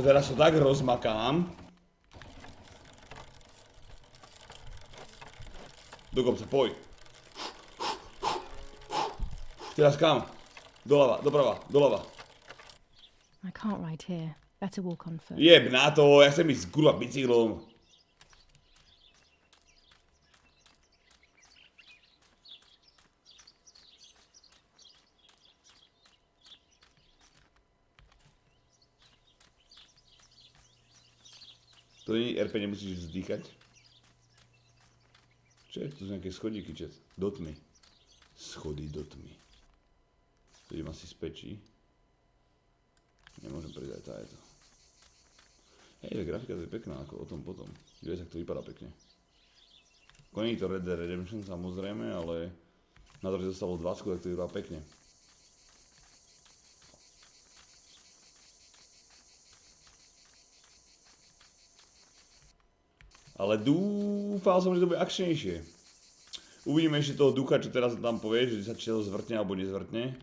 Teraz to tak rozmakám. Do kopca, poj. Teraz kam? Doľava, doprava, doľava. I can't ride here. Better walk on foot. Jeb na to, ja chcem ísť kurva bicyklom. To nie RP, nemusíš vzdýchať. Čo je? To sú nejaké schodíky, čet. Do tmy. Schody do tmy. To idem asi z pečí. Nemôžem pridať táto. Hej, grafika to je pekná, ako o tom potom. Vieš, ak to vypadá pekne. Koní to Red Dead Redemption samozrejme, ale na to, že zostalo 20, tak to vypadá pekne. Ale dúfal som, že to bude akčnejšie. Uvidíme ešte toho ducha, čo teraz tam povie, že sa či to zvrtne alebo nezvrtne.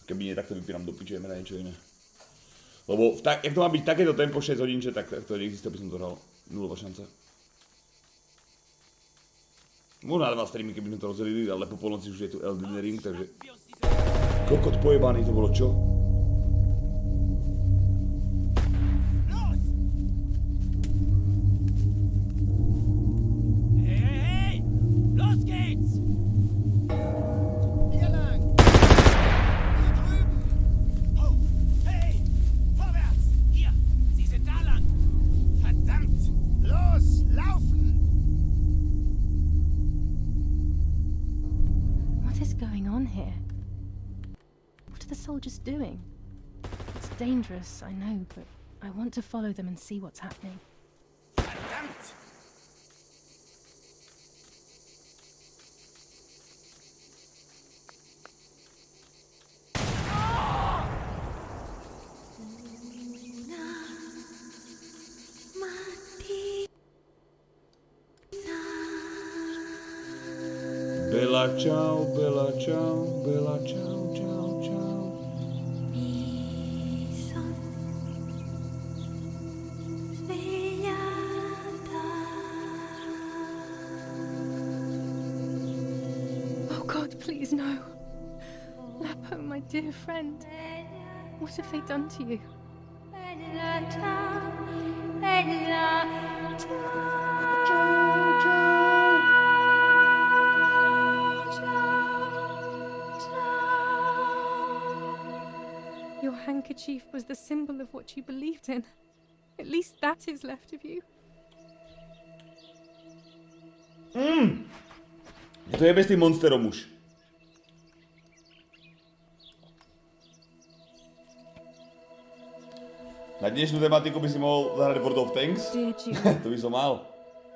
Keby nie, tak to vypínam do piče, ideme na niečo iné. Lebo jak to má byť takéto tempo 6 hodinče, tak to neexistuje, by som to hral. Nulová šanca. Možná 2 streamy, keby sme to rozdelili, ale po polnoci už je tu Elden Ring, takže... Kokot pojebaný, to bolo čo? Soldiers doing? It's dangerous, I know, but I want to follow them and see what's happening. Verdammt! Bella ciao, bella ciao, bella ciao, ciao, ciao. Oh God, please no. Oh, my dear friend. What have they done to you? Your handkerchief was the symbol of what you believed in. At least that is left of you. Je to jebe s tým monsterom už. Na dnešnú tematiku by si mohol zahrať World of Tanks. Dear Julie, To by som mal.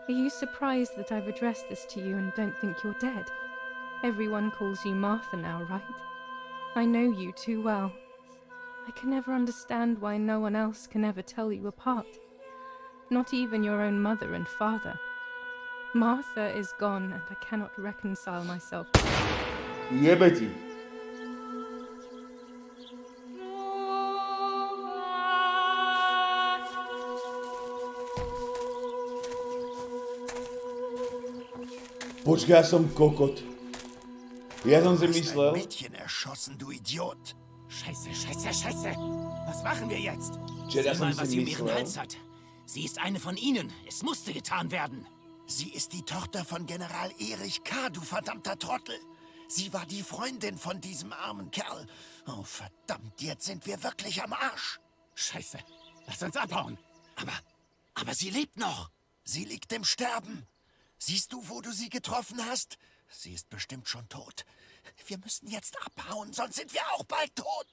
are you surprised that I've addressed this to you and don't think you're dead? Everyone calls you Martha now, right? I know you too well. I can never understand why no one else can ever tell you apart. Not even your own mother and father. Martha is gone and I cannot reconcile myself. Jebe ti. Počkaj, ja som kokot. Ja som si myslel... Mädchen erschossen, du Idiot. Scheiße, scheiße, scheiße. Was machen wir jetzt? Sieh mal, was sie um ihren Hals hat. Sie ist eine von ihnen. Es musste getan werden. Sie ist die Tochter von General Erich K., du verdammter Trottel. Sie war die Freundin von diesem armen Kerl. Oh, verdammt, jetzt sind wir wirklich am Arsch. Scheiße, lass uns abhauen. Aber sie lebt noch. Sie liegt im Sterben. Siehst du, wo du sie getroffen hast? Sie ist bestimmt schon tot. Wir müssen jetzt abhauen, sonst sind wir auch bald tot.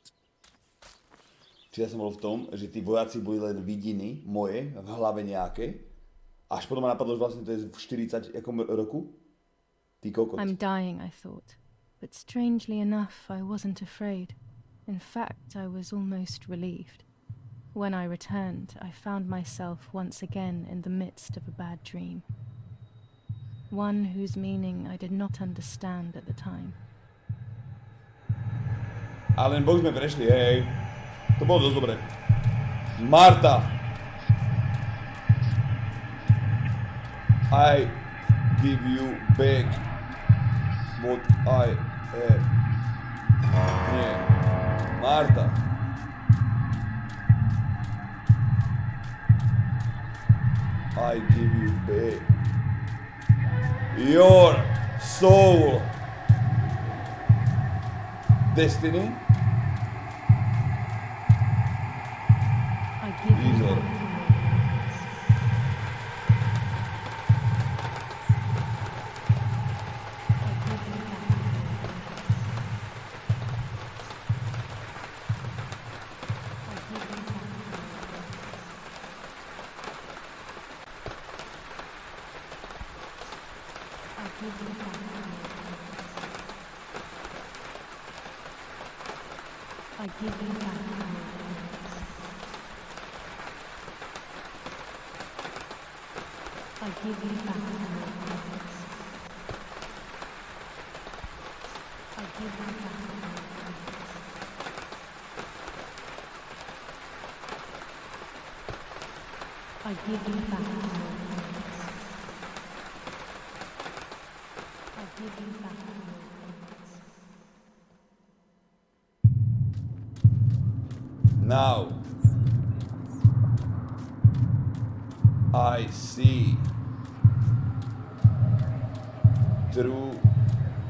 Čiže ja som bol v tom, že tí vojaci boli len vidiny moje, v hlave nejaké. Až potom ma napadlo, že vlastne to je v 40 jakom roku. Ty kokot. I'm dying, I thought. But strangely enough, I wasn't afraid. In fact, I was almost relieved. When I returned, I found myself once again in the midst of a bad dream. One whose meaning I did not understand at the time. Ale len bok sme prešli, hej. To bolo dosť dobré. Marta! I give you back what I have. Nie. Marta. I give you back your soul. Destiny. I give you Easily. back. I give you back. I give you back. I give you back. I give you back. I give you back. Now I see through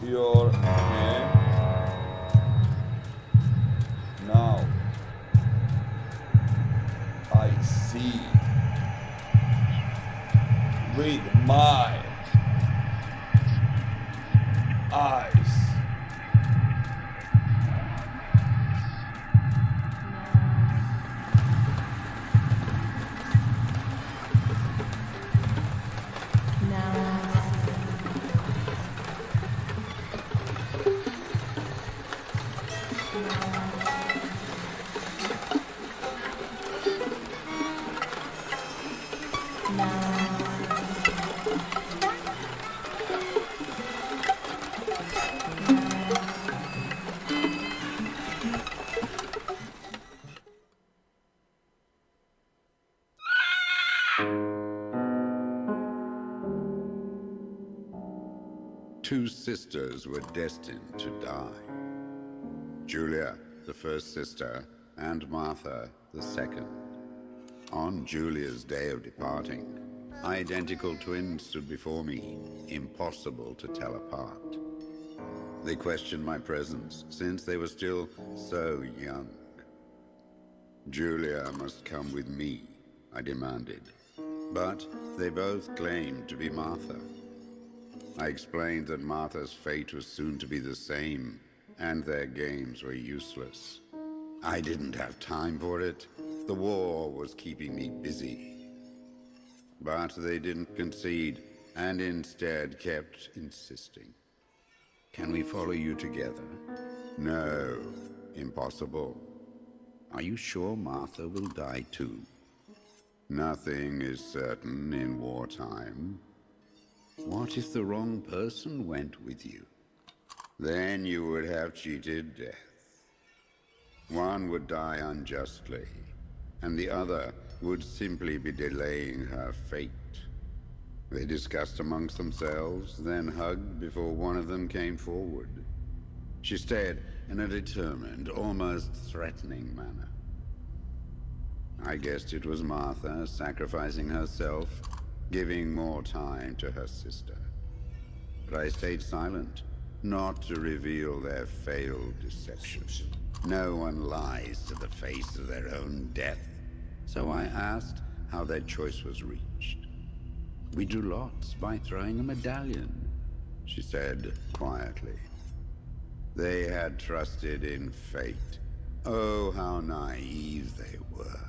your hand. Now I see with my eyes. Two sisters were destined to die. Julia, the first sister, and Martha, the second. On Julia's day of departing, identical twins stood before me, impossible to tell apart. They questioned my presence, since they were still so young. Julia must come with me, I demanded, but they both claimed to be Martha. I explained that Martha's fate was soon to be the same, and their games were useless. I didn't have time for it. The war was keeping me busy. But they didn't concede, and instead kept insisting. Can we follow you together? No, impossible. Are you sure Martha will die too? Nothing is certain in wartime. What if the wrong person went with you? Then you would have cheated death. One would die unjustly, and the other would simply be delaying her fate. They discussed amongst themselves, then hugged before one of them came forward. She stared in a determined, almost threatening manner. I guessed it was Martha sacrificing herself, giving more time to her sister. But I stayed silent, not to reveal their failed deception. No one lies to the face of their own death. So I asked how their choice was reached. We drew lots by throwing a medallion, she said quietly. They had trusted in fate. Oh, how naive they were.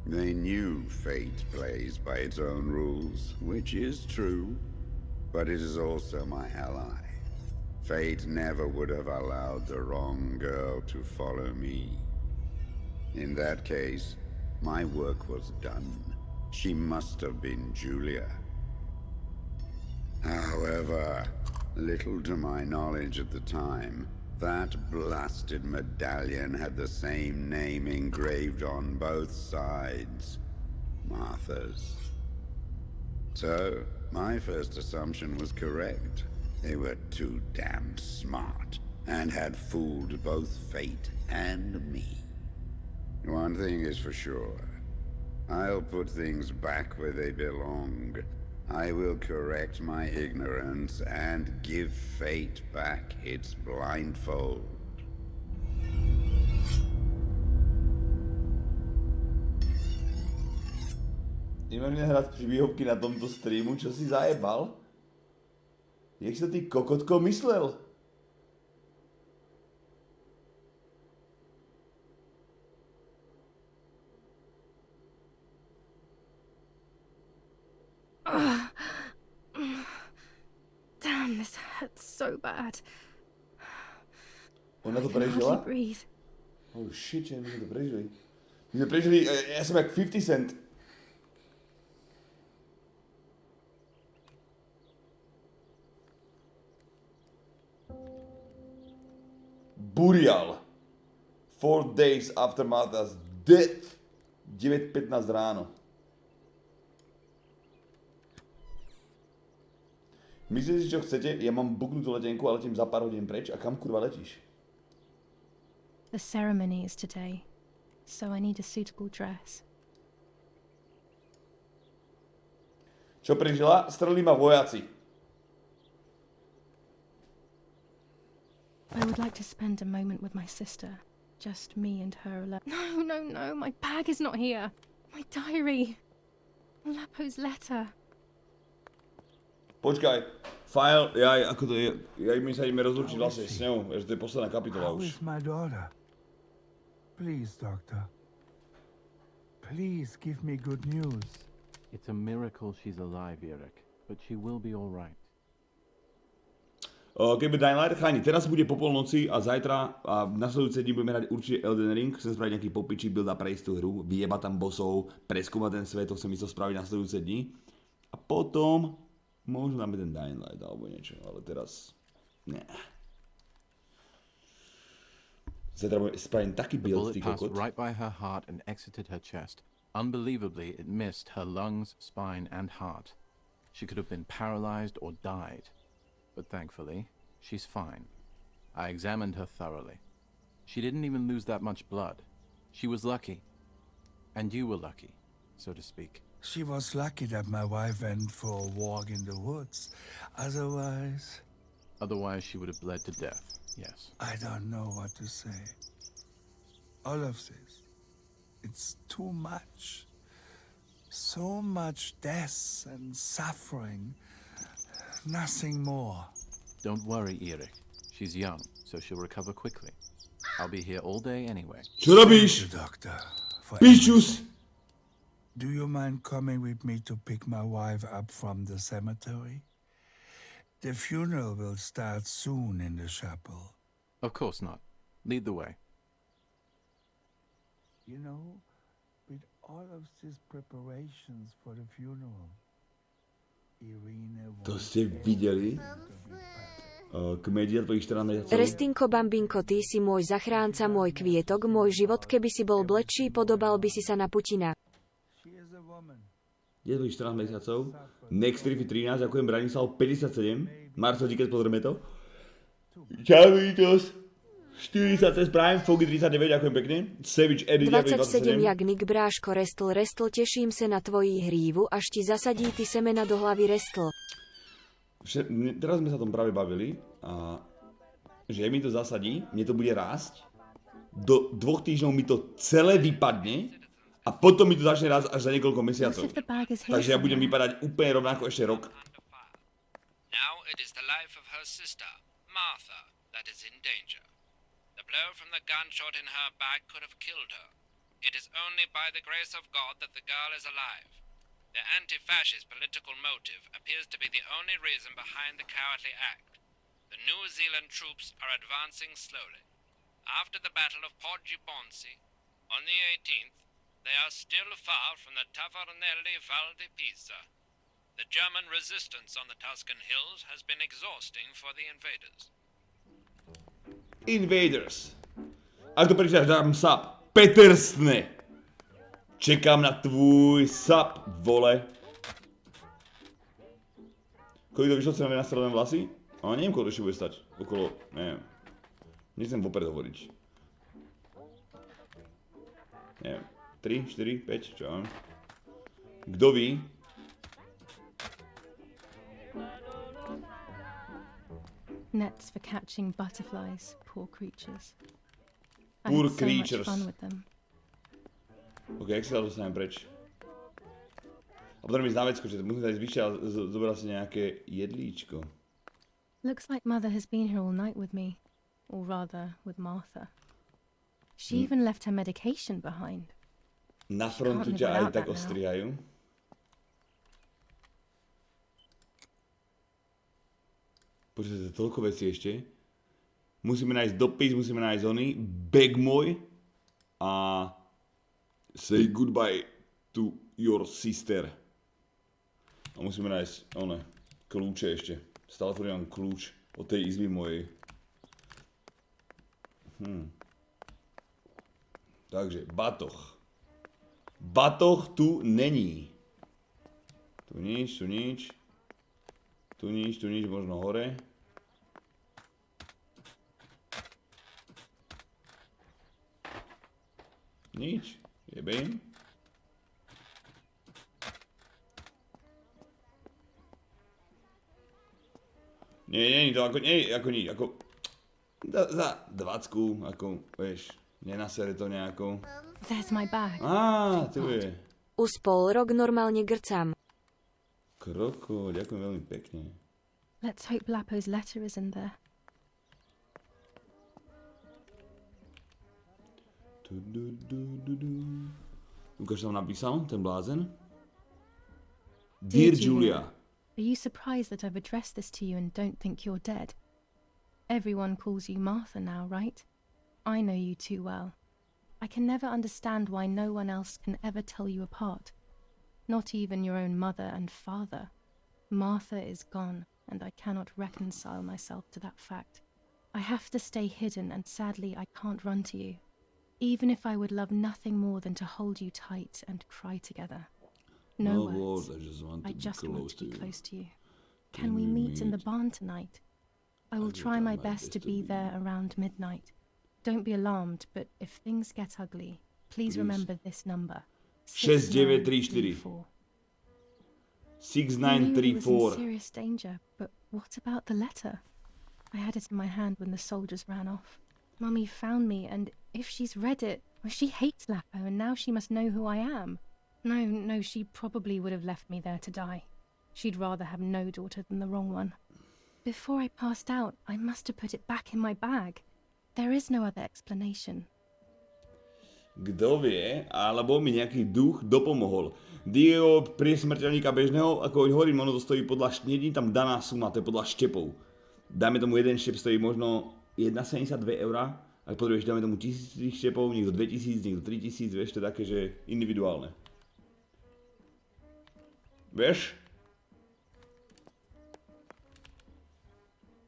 They knew fate plays by its own rules, which is true, but it is also my ally. Fate never would have allowed the wrong girl to follow me. In that case, my work was done. She must have been Julia. However, little to my knowledge at the time, that blasted medallion had the same name engraved on both sides. Martha's. So, my first assumption was correct. They were too damn smart, and had fooled both fate and me. One thing is for sure. I'll put things back where they belong. I will correct my ignorance and give fate back its blindfold. Nemám hrať příběhovky na tomto streamu, čo si zajebal? Jak si to ty kokotko myslel? Damn, this hurts so bad. Ona to I can prežila? hardly breathe. Oh shit, že my jsme to prežili. My jsme prežili, já jsem jak 50 Cent. Burial. 4 days after Martha's death. 9:15 ráno. Myslíte si, čo chcete? Ja mám buknutú letenku a letím za pár hodín preč. A kam kurva letíš? The ceremony is today, so I need a suitable dress. Čo prežila? Strelili ma vojaci. I would like to spend a moment with my sister. Just me and her alone. No, my bag is not here. My diary. Lapo's letter. Počkaj, file, ako to je, my sa ideme rozlučiť vlastne s ňou, že to je posledná kapitola už. How is my daughter? Please, doctor. Please give me good news. It's a miracle she's alive, Eric, but she will be all right. Keby Dying Light, cháni, teraz bude po polnoci a zajtra a v nasledujúce dni budeme hrať určite Elden Ring, chcem spraviť nejaký popičí build a prejsť tú hru, vyjebať tam bossov, preskúmať ten svet, to chcem to spraviť nasledujúce dni. A potom možno dáme ten Dying Light alebo niečo, ale teraz ne. Zajtra spravím taký build, ty kokot. Right by her heart and exited her chest. Unbelievably, it missed her lungs, spine, and heart. She could have been paralyzed or died. But thankfully, she's fine. I examined her thoroughly. She didn't even lose that much blood. She was lucky. And you were lucky, so to speak. She was lucky that my wife went for a walk in the woods. Otherwise... Otherwise, she would have bled to death, yes. I don't know what to say. All of this. It's too much. So much death and suffering. Nothing more. Don't worry, Erik. She's young, so she'll recover quickly. I'll be here all day anyway. Co robíš? Pičus! Do you mind coming with me to pick my wife up from the cemetery? The funeral will start soon in the chapel. Of course not. Lead the way. You know, with all of these preparations for the funeral, Irene... To ste videli? Komédia tvojich 14 mesiacov? Restinko Bambinko, ty si môj zachránca, môj kvietok, môj život, keby si bol bledší, podobal by si sa na Putina. Je tvojich 14 mesiacov? Next Riffy 13, ďakujem, Branislav 57, Marcel Díkec, pozrieme to. Čau, Vítos. 40 Prime, Fogy 39, ďakujem pekne. Savage Edit 27, jak Nick Bráško, Restl, teším sa na tvojí hrívu, až ti zasadí ty semena do hlavy, Restl. Teraz sme sa tom práve bavili a že mi to zasadí, mne to bude rásť, do 2 týždňov mi to celé vypadne a potom mi to začne rásť až za niekoľko mesiacov. Takže ja budem vypadať úplne rovnako ešte rok. Now it is the life of her sister, Martha, that is in danger. The blow from the gunshot in her back could have killed her. It is only by the grace of God that the girl is alive. The anti-fascist political motive appears to be the only reason behind the cowardly act. The New Zealand troops are advancing slowly. After the Battle of Poggibonsi, on the 18th, they are still far from the Tavernelli Val di Pisa. The German resistance on the Tuscan hills has been exhausting for the invaders. Invaders. Ak to prečítaš, dám sap. Petersne. Čekám na tvůj sap, vole. Kolik to vyšlo cena na strané vlasy? Ale neviem, koľko ešte bude stať. Okolo, neviem. Nechcem vopred hovoriť. Neviem. 3, 4, 5, čo mám? Kto ví? Nets for catching butterflies, poor creatures. Poor I had creatures. so much fun with them. Ok, jak sa dostanem preč? A potom ísť na vecko, že musím ísť vyššie a zobrať si nejaké jedlíčko. Looks like Mother has been here all night with me. Or rather, with Martha. She even left her medication behind. Na frontu ťa aj tak ostrihajú. Počujete, toľko vecí ešte. Musíme nájsť dopis, musíme nájsť oný, bag môj a say goodbye to your sister. A musíme nájsť oné, kľúče ešte. Stále tu nemám kľúč od tej izby mojej. Takže, batoh. Batoh tu není. Tu nič, tu nič. Tu nič, možno hore. Nič, jebem. Nie, to ako, nie, ako nič, ako... Za 20, ako, vieš, nenasere to nejako. There's my bag. Á, tu je. Uspol, rok normálne grcam. Kroko, ďakujem veľmi pekne. Let's hope Lapo's letter is in there. Ukáž tam napísal, ten blázen. Dear Julia. Are you surprised that I've addressed this to you and don't think you're dead? Everyone calls you Martha now, right? I know you too well. I can never understand why no one else can ever tell you apart. Not even your own mother and father. Martha is gone, and I cannot reconcile myself to that fact. I have to stay hidden, and sadly I can't run to you. Even if I would love nothing more than to hold you tight and cry together. No words. I just want to be close to you. Can we meet in the barn tonight? I will try my best to be there around midnight. Don't be alarmed, but if things get ugly, please remember this number. 6934. 6934. He was in serious danger, but what about the letter? I had it in my hand when the soldiers ran off. Mummy found me, and if she's read it, well, she hates Lapo, and now she must know who I am. No, she probably would have left me there to die. She'd rather have no daughter than the wrong one. Before I passed out, I must have put it back in my bag. There is no other explanation. Kto vie, alebo mi nejaký duch dopomohol. Dio pri smrteľníka bežného, ako hovorím, ono to stojí podľa, nie je tam daná suma, to je podľa štepov. Dajme tomu jeden štep stojí možno 1,72 €, ak potrebuješ, dáme tomu 1000 štepov, niekto 2000, niekto 3000, vieš, to je také, že individuálne. Vieš?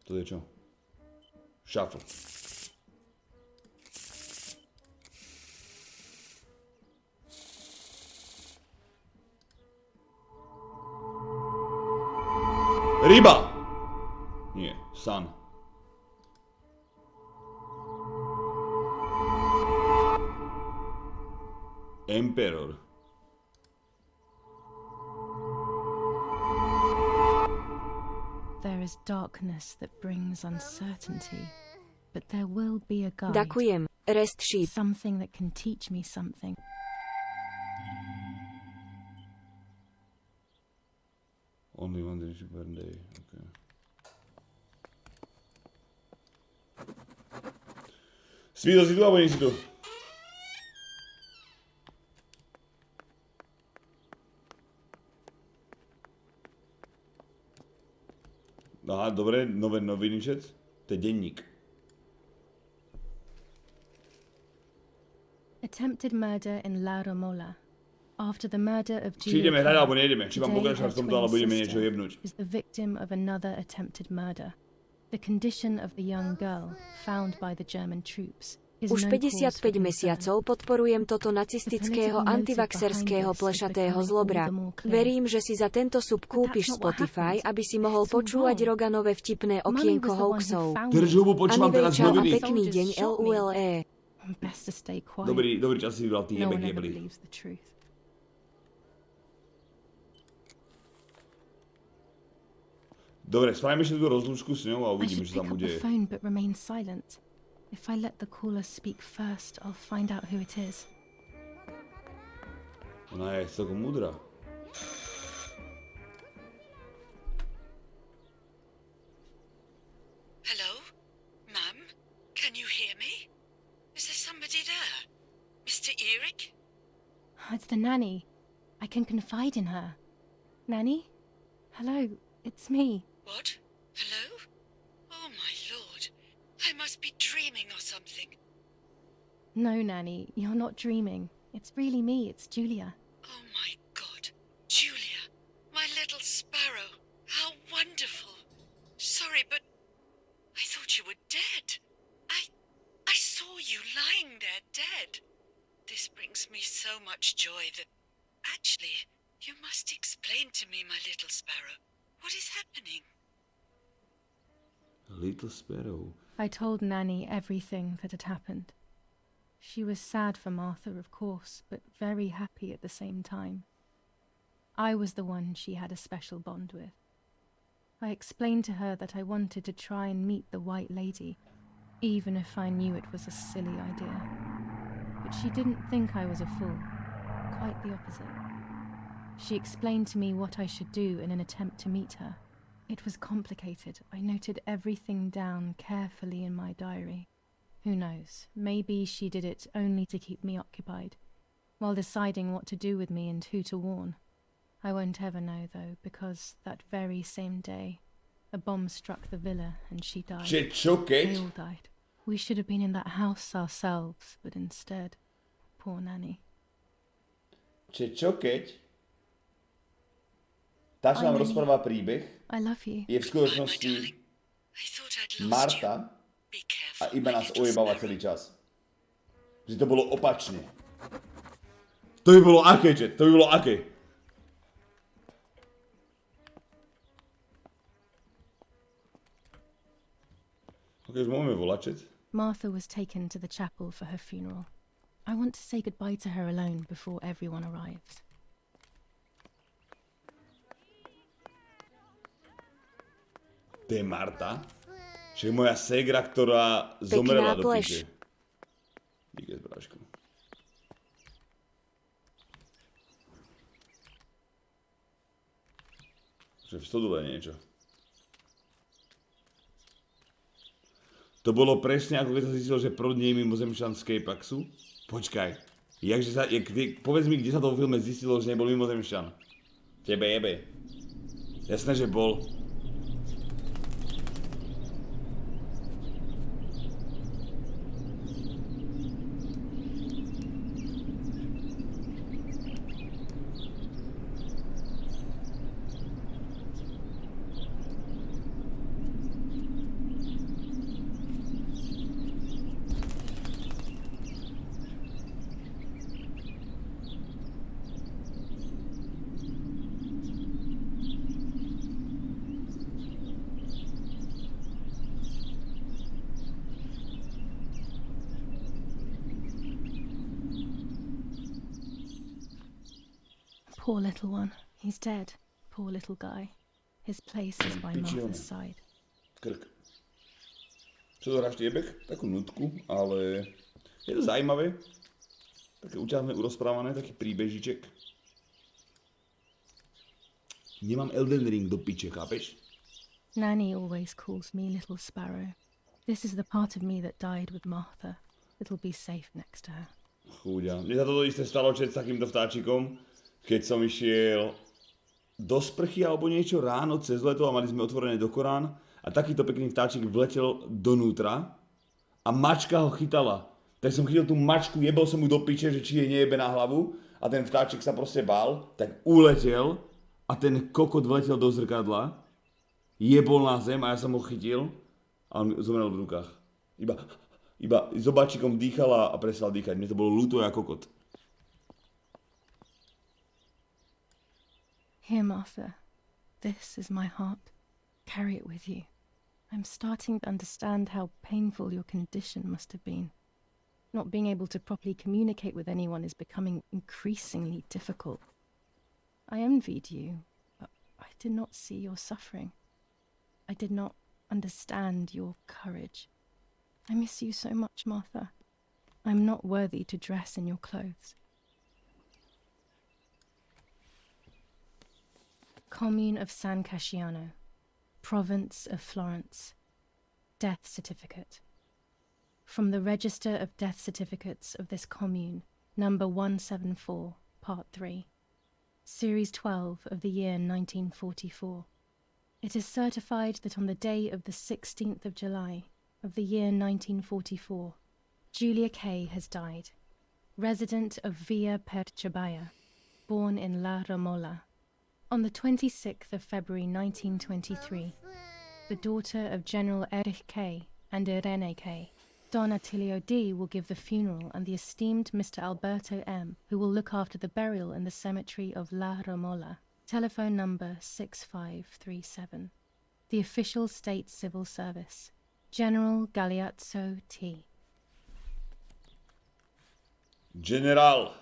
To je čo? Shuffle. Ryba! Nie, sun. Emperor. There is darkness that brings uncertainty, but there will be a guide. Ďakujem. Rest sheet. Something that can teach me something. Only one day per day, okay. Svído si tu, alebo nie si tu? Aha, dobre, nové noviny čet? To je denník. Attempted murder in La Romola. After the murder of Či ideme hrať, alebo nejdeme? Či mám Today, pokračovať v her tomto, alebo twin ideme niečo sister jebnúť? is the victim of another attempted murder. The condition of the young girl found by the German troops is Už no cause 55 for concern. mesiacov podporujem toto nacistického antivaxerského plešatého zlobra. Verím, že si za tento sub kúpiš Spotify, aby si mohol počúvať Roganové vtipné okienko hoaxov. Drž hubu, počúvam teraz Anyway, čau a noviny. pekný deň, LULE. Best to stay quiet. Dobrý čas si vybral, ty No jebek one ever jebli. believes the truth. Dobre, spravíme ešte tú rozlúčku s ňou a I uvidíme, should čo pick tam up the bude. phone but remain silent. If I let the caller speak first, I'll find out who it is. Ona je celkom múdra. Hello? Mum? Can you hear me? Is there somebody there? Mr. Eric? It's the nanny. I can confide in her. Nanny? Hello, it's me. What? Hello? Oh, my lord. I must be dreaming or something. No, Nanny, you're not dreaming. It's really me, it's Julia. Oh, my God. Julia, my little sparrow. How wonderful. Sorry, but I thought you were dead. I saw you lying there dead. This brings me so much joy that... Actually, you must explain to me, my little sparrow. What is happening? Little Sparrow. I told Nanny everything that had happened. She was sad for Martha, of course, but very happy at the same time. I was the one she had a special bond with. I explained to her that I wanted to try and meet the White Lady, even if I knew it was a silly idea. But she didn't think I was a fool. Quite the opposite. She explained to me what I should do in an attempt to meet her. It was complicated. I noted everything down carefully in my diary. Who knows, maybe she did it only to keep me occupied, while deciding what to do with me and who to warn. I won't ever know, though, because that very same day, a bomb struck the villa and she died. They all died. We should have been in that house ourselves, but instead, poor Nanny. Čo keď? Tá, čo nám rozpráva príbeh, je v skutočnosti Marta a iba nás ojebáva celý čas. Že to bolo opačne. To by bolo aké, chat? To by bolo aké? Ok, už môžeme volať, chat? Martha was taken to the chapel for her funeral. I want to say goodbye to her alone before everyone arrives. To je Marta? Čiže moja ségra, ktorá zomrela do piče. Díky, bráško. Že v stodule niečo. To bolo presne ako keď sa zistilo, že prod nie je mimozemšťan z Capaxu. Počkaj. Povedz mi, kde sa to vo filme zistilo, že nebol mimozemšťan. Tebe jebe. Jasné, že bol. Poor little one. He's dead. Poor little guy. His place is by Martha's side. Krk. Čo to hráš tiebek? Takú nutku, ale je to zaujímavé. Také uťahné, urozprávané, taký príbežiček. Nemám Elden Ring do piče, chápeš? Nanny always calls me Little Sparrow. This is the part of me that died with Martha. It'll be safe next to her. Chúďa. Mne sa toto isté stalo s takýmto vtáčikom, keď som išiel do sprchy alebo niečo ráno cez leto a mali sme otvorené do Korán a takýto pekný vtáčik vletel donútra a mačka ho chytala. Tak som chytil tú mačku, jebol som mu do piče, že či jej nejebe na hlavu a ten vtáčik sa proste bál, tak uletel a ten kokot vletel do zrkadla, jebol na zem a ja som ho chytil a on zomrel v rukách. Iba s obáčikom dýchala a prestal dýchať. Mne to bolo ľúto ako kokot. Here, Martha. This is my heart. Carry it with you. I'm starting to understand how painful your condition must have been. Not being able to properly communicate with anyone is becoming increasingly difficult. I envied you, but I did not see your suffering. I did not understand your courage. I miss you so much, Martha. I'm not worthy to dress in your clothes. Commune of San Casciano, Province of Florence. Death certificate. From the Register of Death Certificates of this commune, number 174, part 3, series 12 of the year 1944. It is certified that on the day of the 16th of July of the year 1944, Julia Kay has died, resident of Villa per Chabaya, born in La Romola. On the 26th of February 1923, the daughter of General Erich Kay and Irene Kay, Don Attilio D. will give the funeral and the esteemed Mr. Alberto M., who will look after the burial in the cemetery of La Romola. Telephone number 6537. The official state civil service. General Galeazzo T. Generál.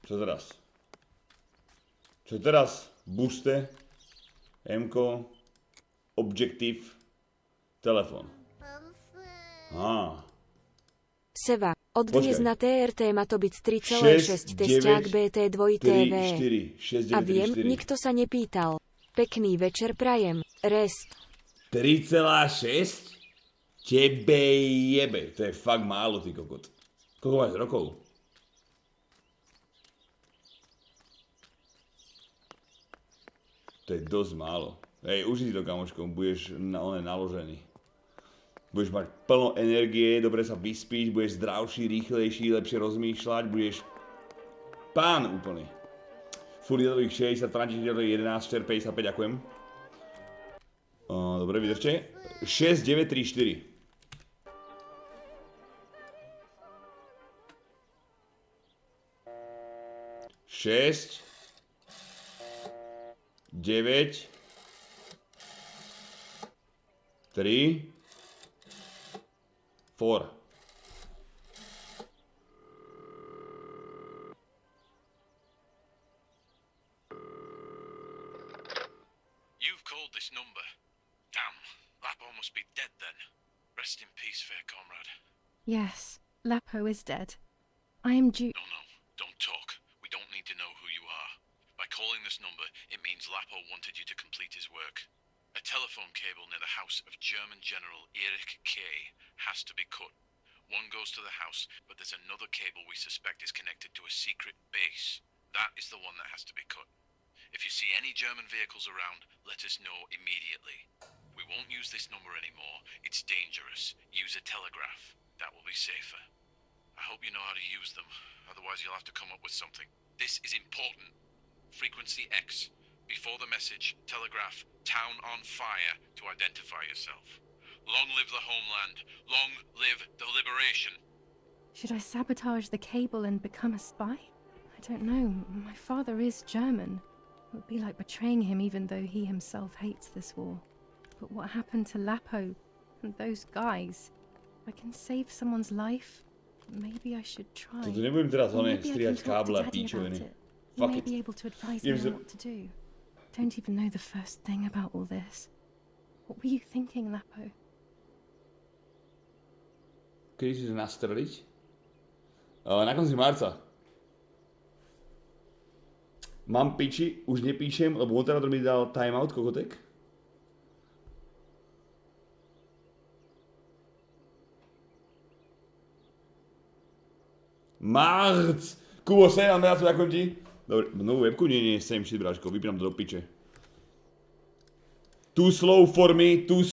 Čo teraz? Čo teraz? Buste, M-ko, objektív, telefon. Seva, odvniez na TRT Matobic 3,6 testiak BT 2 TV. A viem, nikto sa nepýtal. Pekný večer prajem. Rest. 3,6? Tebe jebe. To je fakt málo, ty kokot. Koľko máš rokov? To je dosť málo. Hej, užij to, kamoško, budeš naložený. Budeš mať plno energie, dobre sa vyspíš, budeš zdravší, rýchlejší, lepšie rozmýšľať, budeš pán úplný. Full jadových 60, František jadových 11, čer 55, ďakujem. Dobre, vydržte. 6, 9, 3, 4. Šesť, 9, 3, For. You've called this number. Damn, Lapo must be dead then. Rest in peace, fair comrade. Yes, Lapo is dead. I am due. No, don't talk. We don't need to know who you are. By calling this number, it means Lapo wanted you to complete his work. A telephone cable near the house of German General Erich K. has to be cut. One goes to the house, but there's another cable we suspect is connected to a secret base. That is the one that has to be cut. If you see any German vehicles around, let us know immediately. We won't use this number anymore. It's dangerous. Use a telegraph. That will be safer. I hope you know how to use them. Otherwise you'll have to come up with something. This is important. Frequency X. Before the message, telegraph, town on fire to identify yourself. Long live the homeland. Long live the liberation. Should I sabotage the cable and become a spy? I don't know. My father is German. It would be like betraying him even though he himself hates this war. But what happened to Lapo and those guys? If I can save someone's life, maybe I should try. To nebudem teraz Or hlavne maybe I strihať can talk to káble a Daddy píčoviny. about it. He Fuck may it. be able to advise Idem me on what to do. Don't even know the first thing about all this. What were you thinking, Lapo? Kedy si to nastreliť? Na konci marca. Mám piči, už nepíšem, lebo moderátor mi dal timeout, kokotek. Marc! Kubo, sejam, ja to ďakujem ti. Dobre, novú webku? Nie, sem shit, bráško, vypínam to do piče. Too slow for me, too